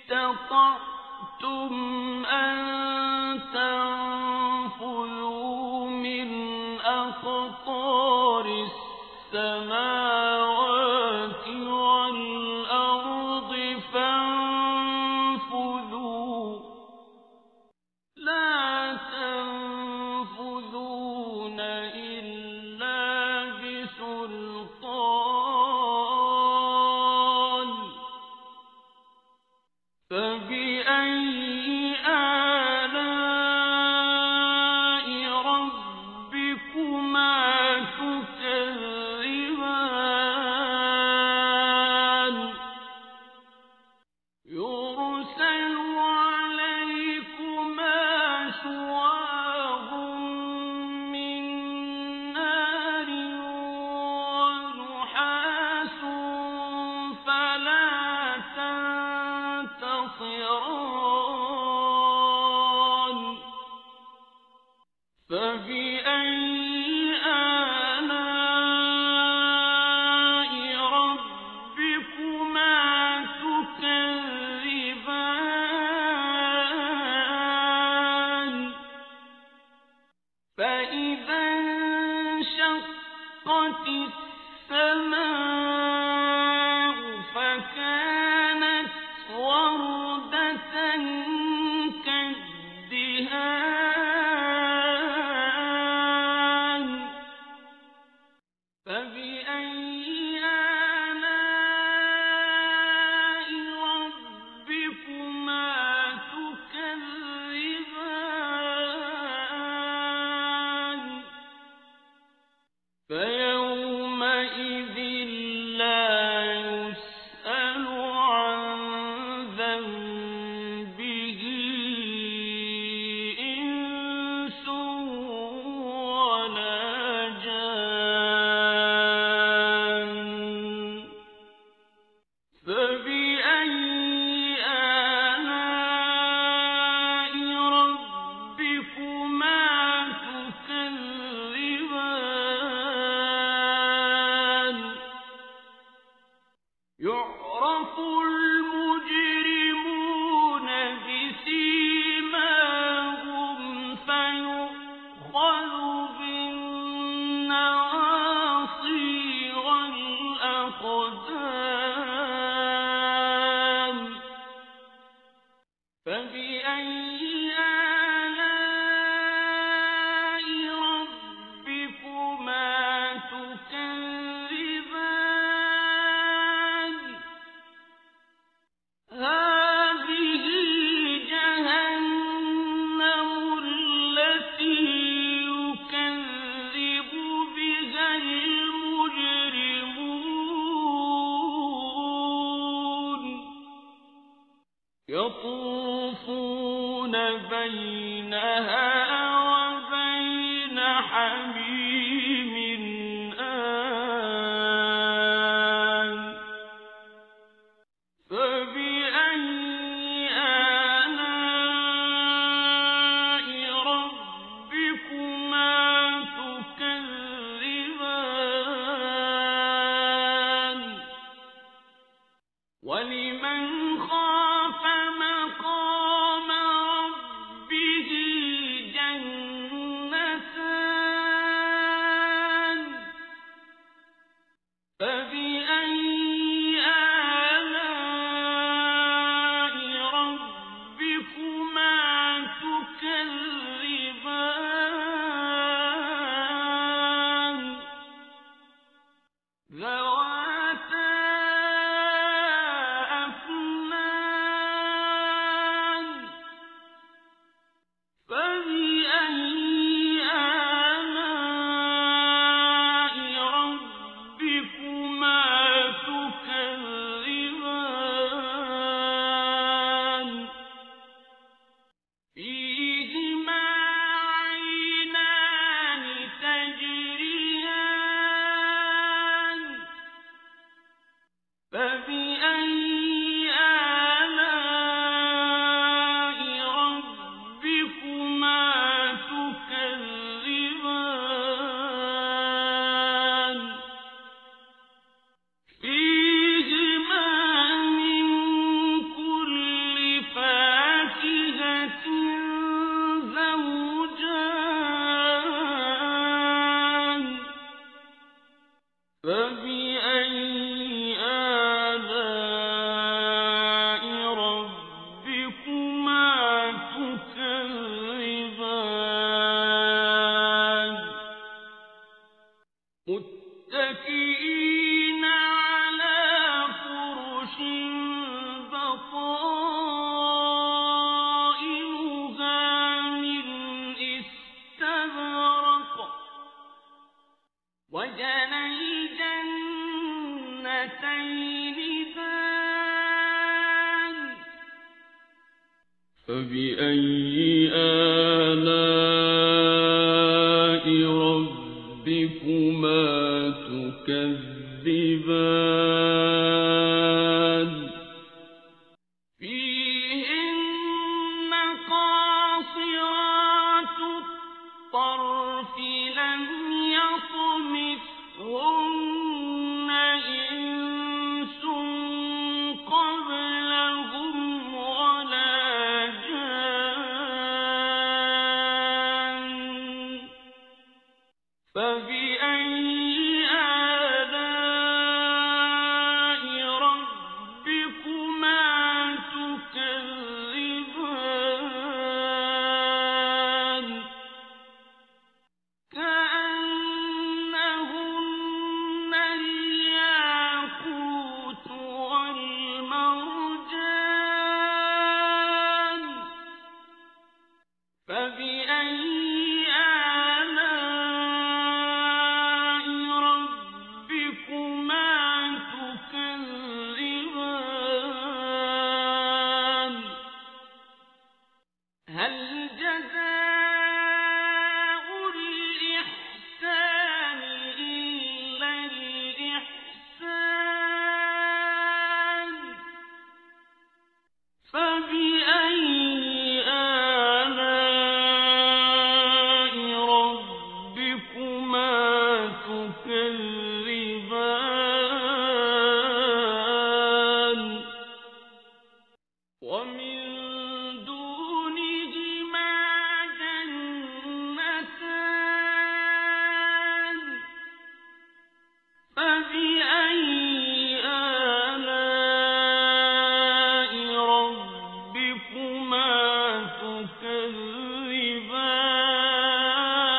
استطعتم أن تنفذوا من أقطار السماوات والأرض فانفذوا لا تنفذون إلا بسلطان فبأي آلاء ربكما تكذبان يرسل عليكما شواظ من نار ونحاس فلا تنتصران فبأي آلاء ربكما تكذبان فإذا انشقت السماء فكانت وردة كالدهان فبأي آلاء ربكما تكذبان فيومئذ لا يسأل عن ذنبه إنس تكذبان يعرف المجرمون بسيماهم فيؤخذ بالنواصي والأقدام فبأي آلاء ربكما تكذبان هذه جهنم التي يكذب بها المجرمون يطوفون بينها وبين حميم آن فبأي آلاء ربكما تكذبان ولمن خاف مقام ربه جنتان فبأي آلاء ربكما تكذبان ذواتا أفنان فبأي آلاء ربكما تكذبان فيهما عينان تجريان فبأي آلاء ربكما تكذبان فيهما من كل فاكهة زوجان فبأي آلاء ربكما تكذبان متكئين على فرش بطائنها من استبرق وجنى الجنتين دان فبأي آلاء ربكما تكذبان فيهن قاصرات الطرف لم يطمثهن إنس قبلهم ولا جان فبأي آلاء ربكما تكذبان كأنهن الياقوت والمرجان فبأي آلاء ربكما تكذبان هل جزاء الإحسان إلا الإحسان فبأي آلاء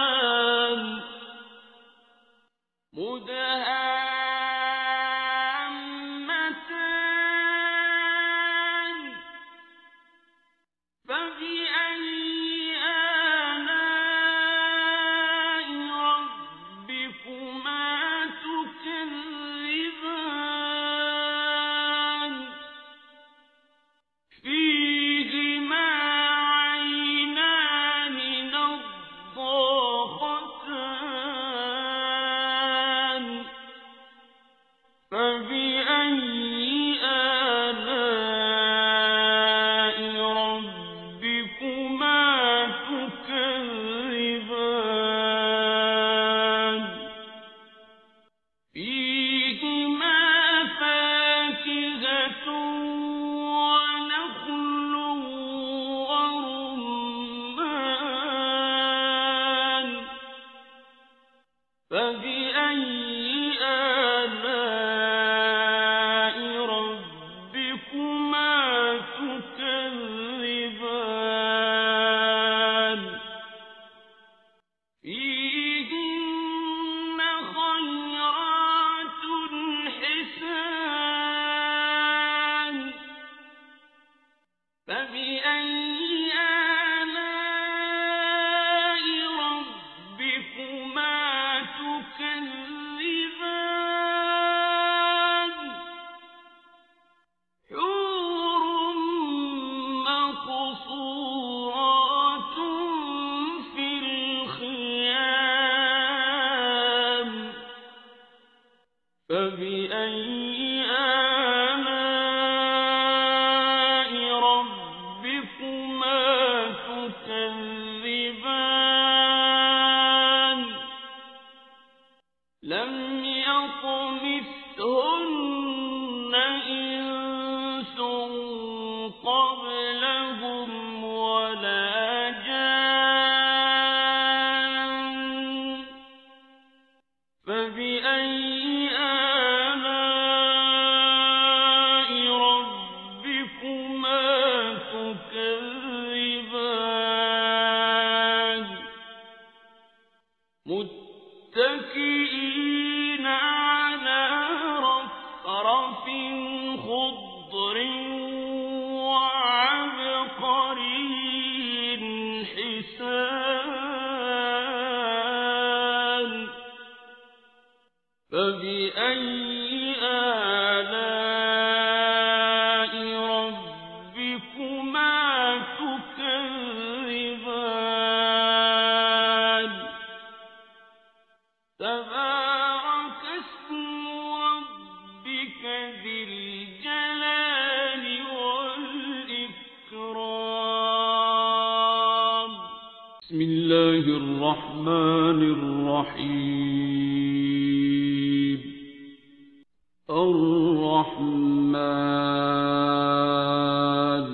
تكذبان مدهامتان فبأي آلاء ربكما تكذبان فيهما عينان نضاختان فبأي آلاء ربكما تكذبان فيهما فاكهة ونخل ورمان فبأي آلاء ربكما تكذبان فيهن خيرات حسان فبأي آلاء ربكما تكذبان حور مقصورات في الخيام فبأي آلاء ربكما تكذبان لم يطمثهن إنس قبلهم ولا جان فبأي آلاء ربكما تكذبان متكئين على رفرف خضر وعبقري حسان فبأي آلاء ربكما تكذبان تبارك اسم ربك ذي الجلال والإكرام بسم الله الرحمن الرحيم الرحمن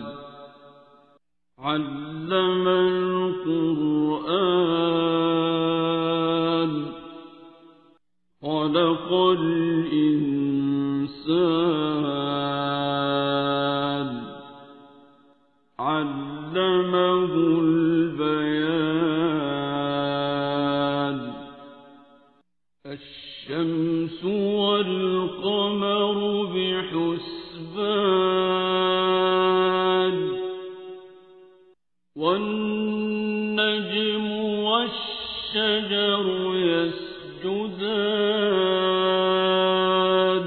علم القرآن خلق الإنسان علمه البيان الشمس والقمر بحسبان والنجم والشجر يسجدان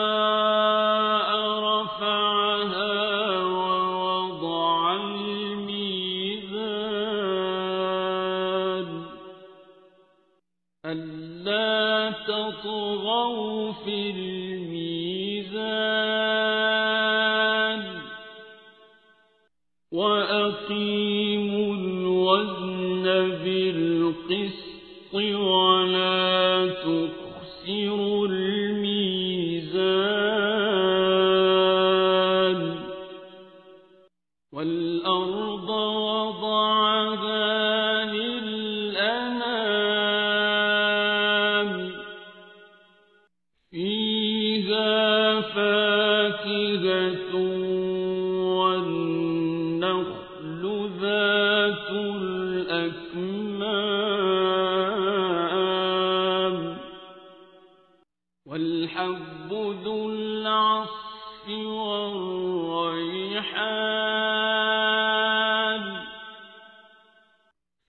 والسماء رفعها ووضع الميزان ألا تطغوا في الميزان وأقيموا الوزن بالقسط ولا تخسروا الميزان والأرض وضعها للأنام فيها فاكهة والنخل والنخل ذات الأكمام والحب ذو العصف والريحان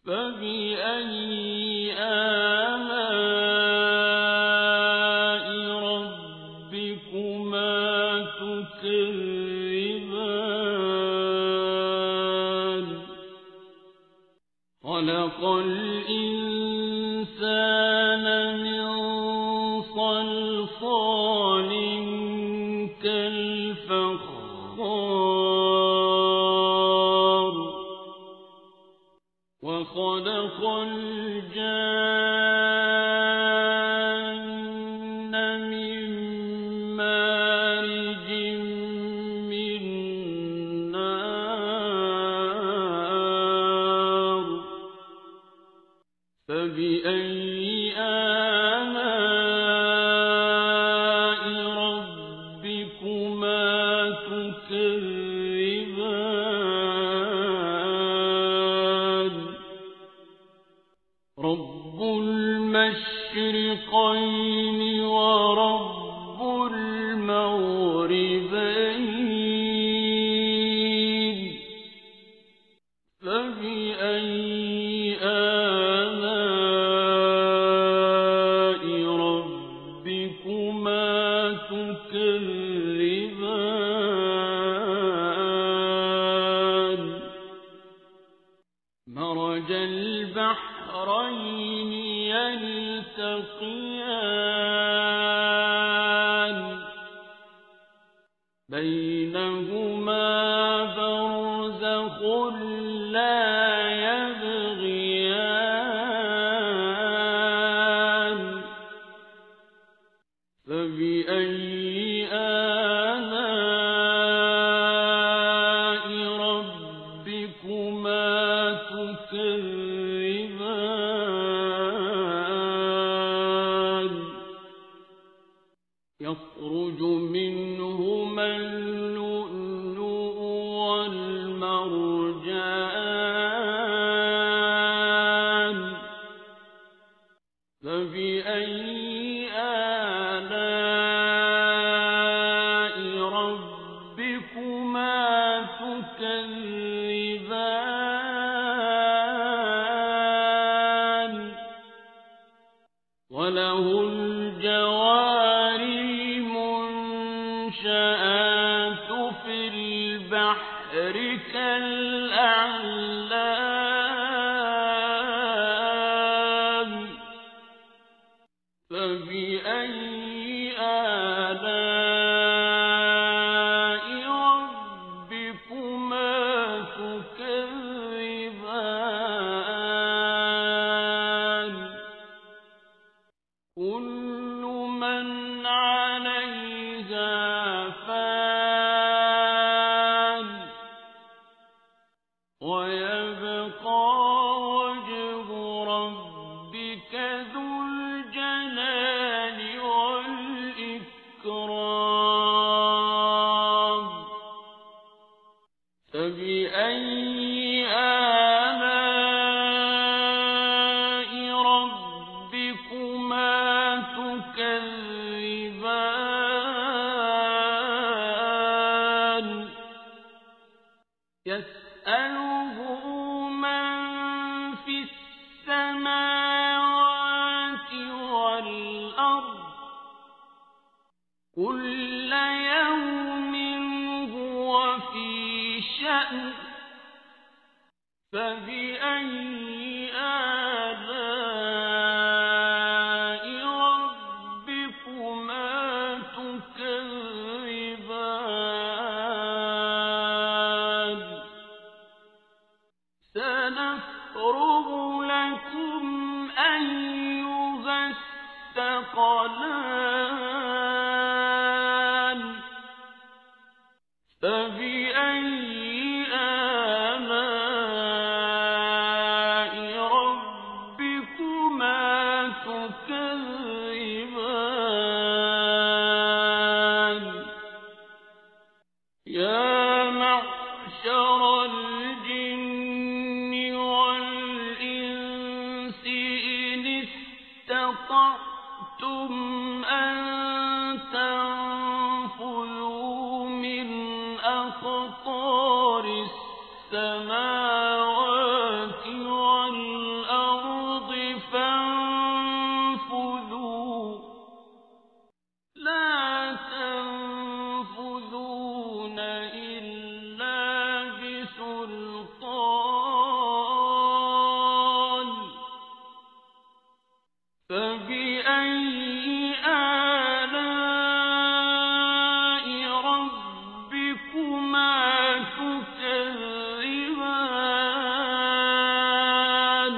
فبأي آلاء ربكما تكذبان خلق الإنسان من صلصال كالفخار وخلق الجان من مارج من نار فبأي آلاء ربكما تكذبان رب المشرقين ورب المغربين فبأي آلاء ربكما تكذبان مرج البحرين يلتقيان بينهما برزخ لا يبغيان فبأي آلاء ربكما تكذبان يخرج منهما اللؤلؤ والمرجان فبأي آلاء ربكما تكذبان وله الجوار المنشآت في البحر كالأعلام فبأي آلاء ربكما تكذبان كل من عليها فان ويبقى وجه ربك ذو الجلال والإكرام فبأي آلاء ربكما تكذبان يسأله من في السماوات والأرض كل يوم هو في شأن فبأي آلاء ربكما تكذبان سنفرغ لكم أيها الثقلان فبأي آلاء ربكما تكذبان يا معشر معشر الجن والإنس إن استطعتم أن تنفذوا من أقطار السماوات والأرض فانفذوا لا تنفذون إلا بسلطان فبأي آلاء ربكما تكذبان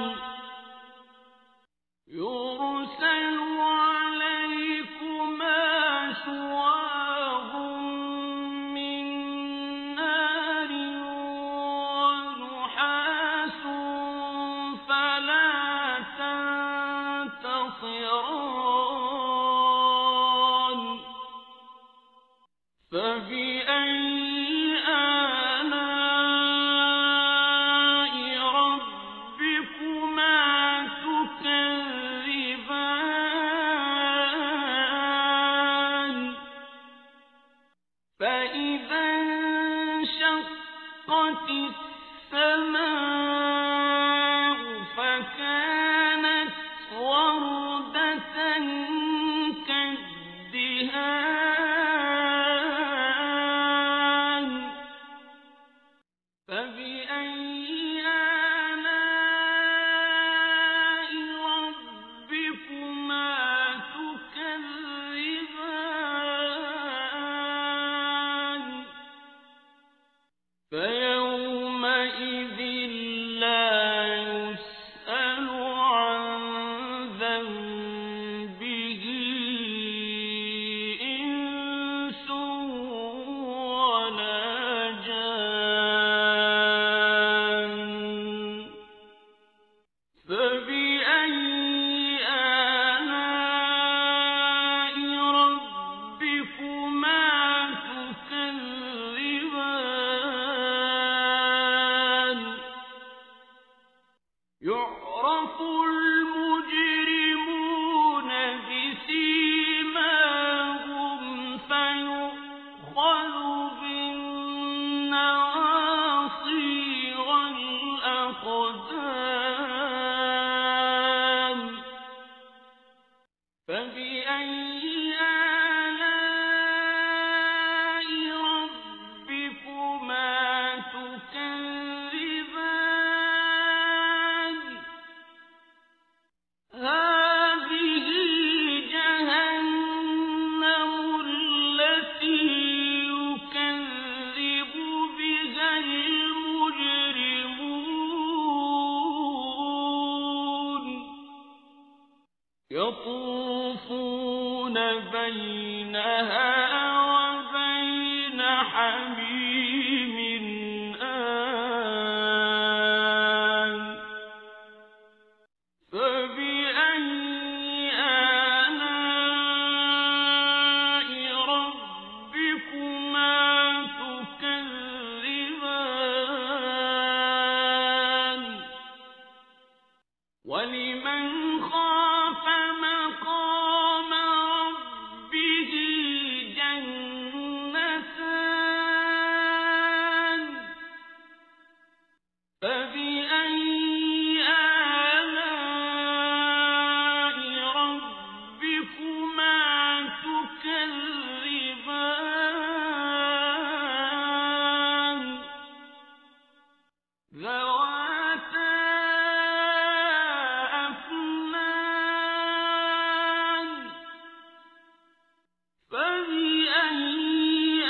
يرسل عليكما شواظ من نار ونحاس فلا تنتصران فبأي آلاء ربكما تكذبان فإذا انشقت السماء فكانت وردة كالدهان فبأي آلاء ربكما تكذبان فيومئذ لا يسأل عن ذنبه إنس ولا جان فبأي آلاء ربكما تكذبان يعرف المجرمون بسيماهم فيؤخذ بالنواصي والأقدام فبأي آلاء ربكما تكذبان هذه جهنم التي يكذب بها المجرمون يطوفون بينها وبين حميم آن فبأي آلاء ربكما تكذبان ولمن خاف مقام ربه جنتان فبأي آلاء ربكما تكذبان ذواتا أفنان فبأي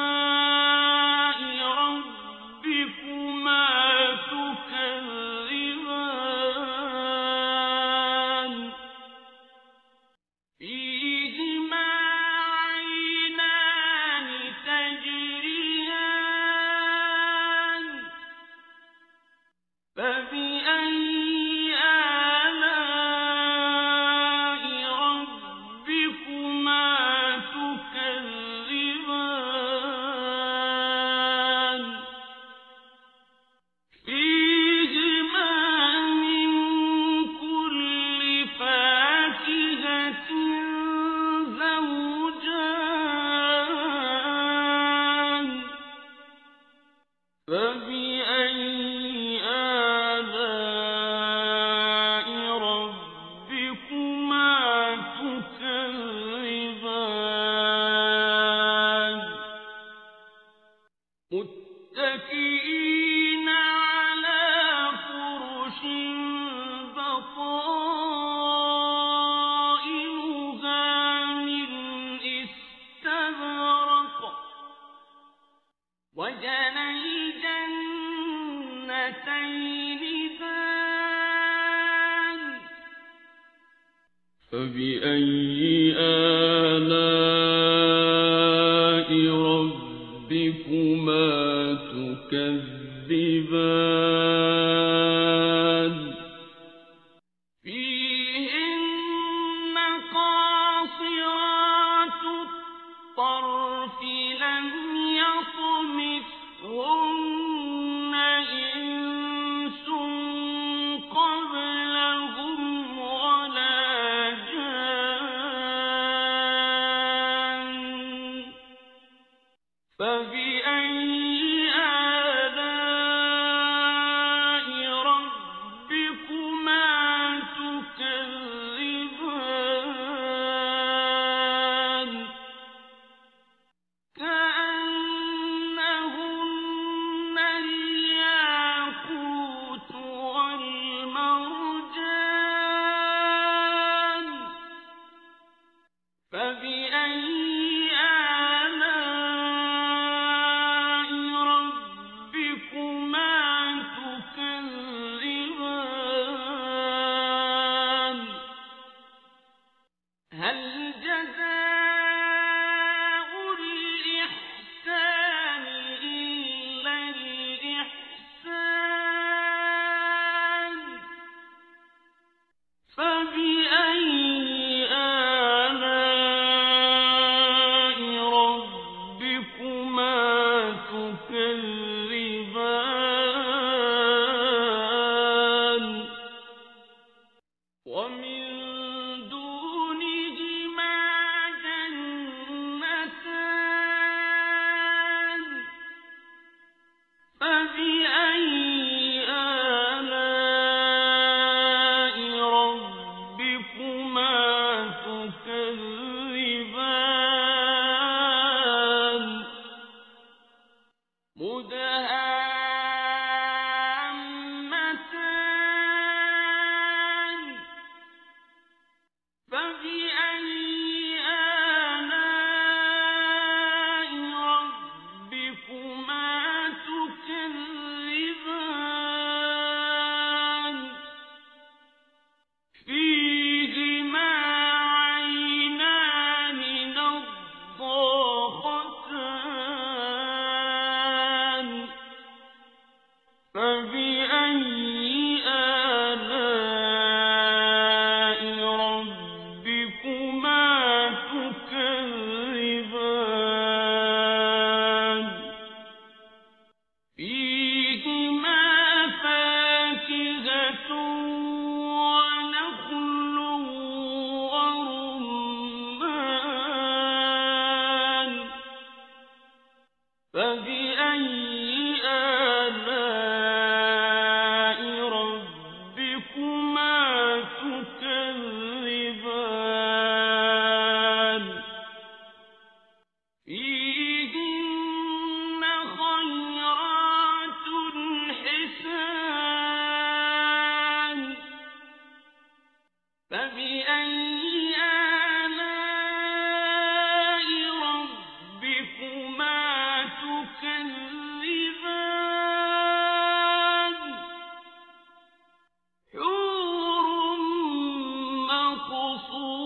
آلاء ربكما تكذبان فيهما عينان تجريان فبأي آلاء ربكما تكذبان متكئين على فرش بطائنها من استبرق وجنى الجنتين دان فبأي آلاء ربكما تكذبان فيهن قاصرات الطرف لم يطمثهن إنس قبلهم ولا جان فبأي آلاء ربكما تكذبان كأنهن الياقوت والمرجان فبأي آلاء ربكما تكذبان هل جزاء الإحسان إلا الإحسان فبأي آلاء ربكما تكذبان ومن دونهما جنتان فبأي آلاء ربكما تكذبان مدهامتان فبأي آلاء ربكما تكذبان فيهما عينان نضاختان فبأي آلاء ربكما تكذبان فيهما فاكهة ونخل ورمان فبأي آلاء ربكما تكذبان فيهن خيرات حسان فبأي آلاء ربكما تكذبان حور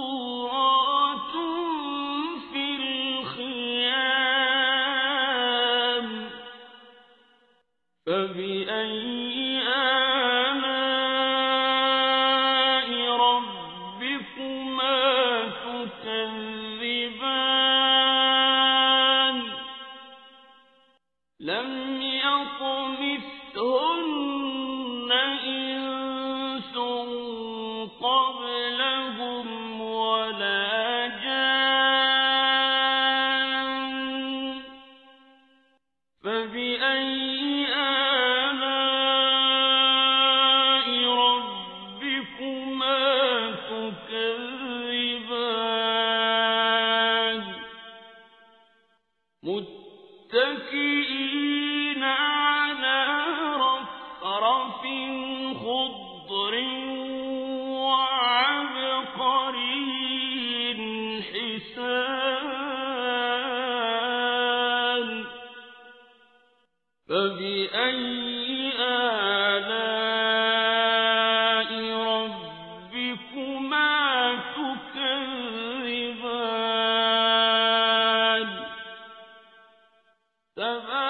مقصورات في الخيام فبأي آلاء ربكما تكذبان لم يطمثهن إنس قبلهم ولا جان فبأي فبأي آلاء ربكما تكذبان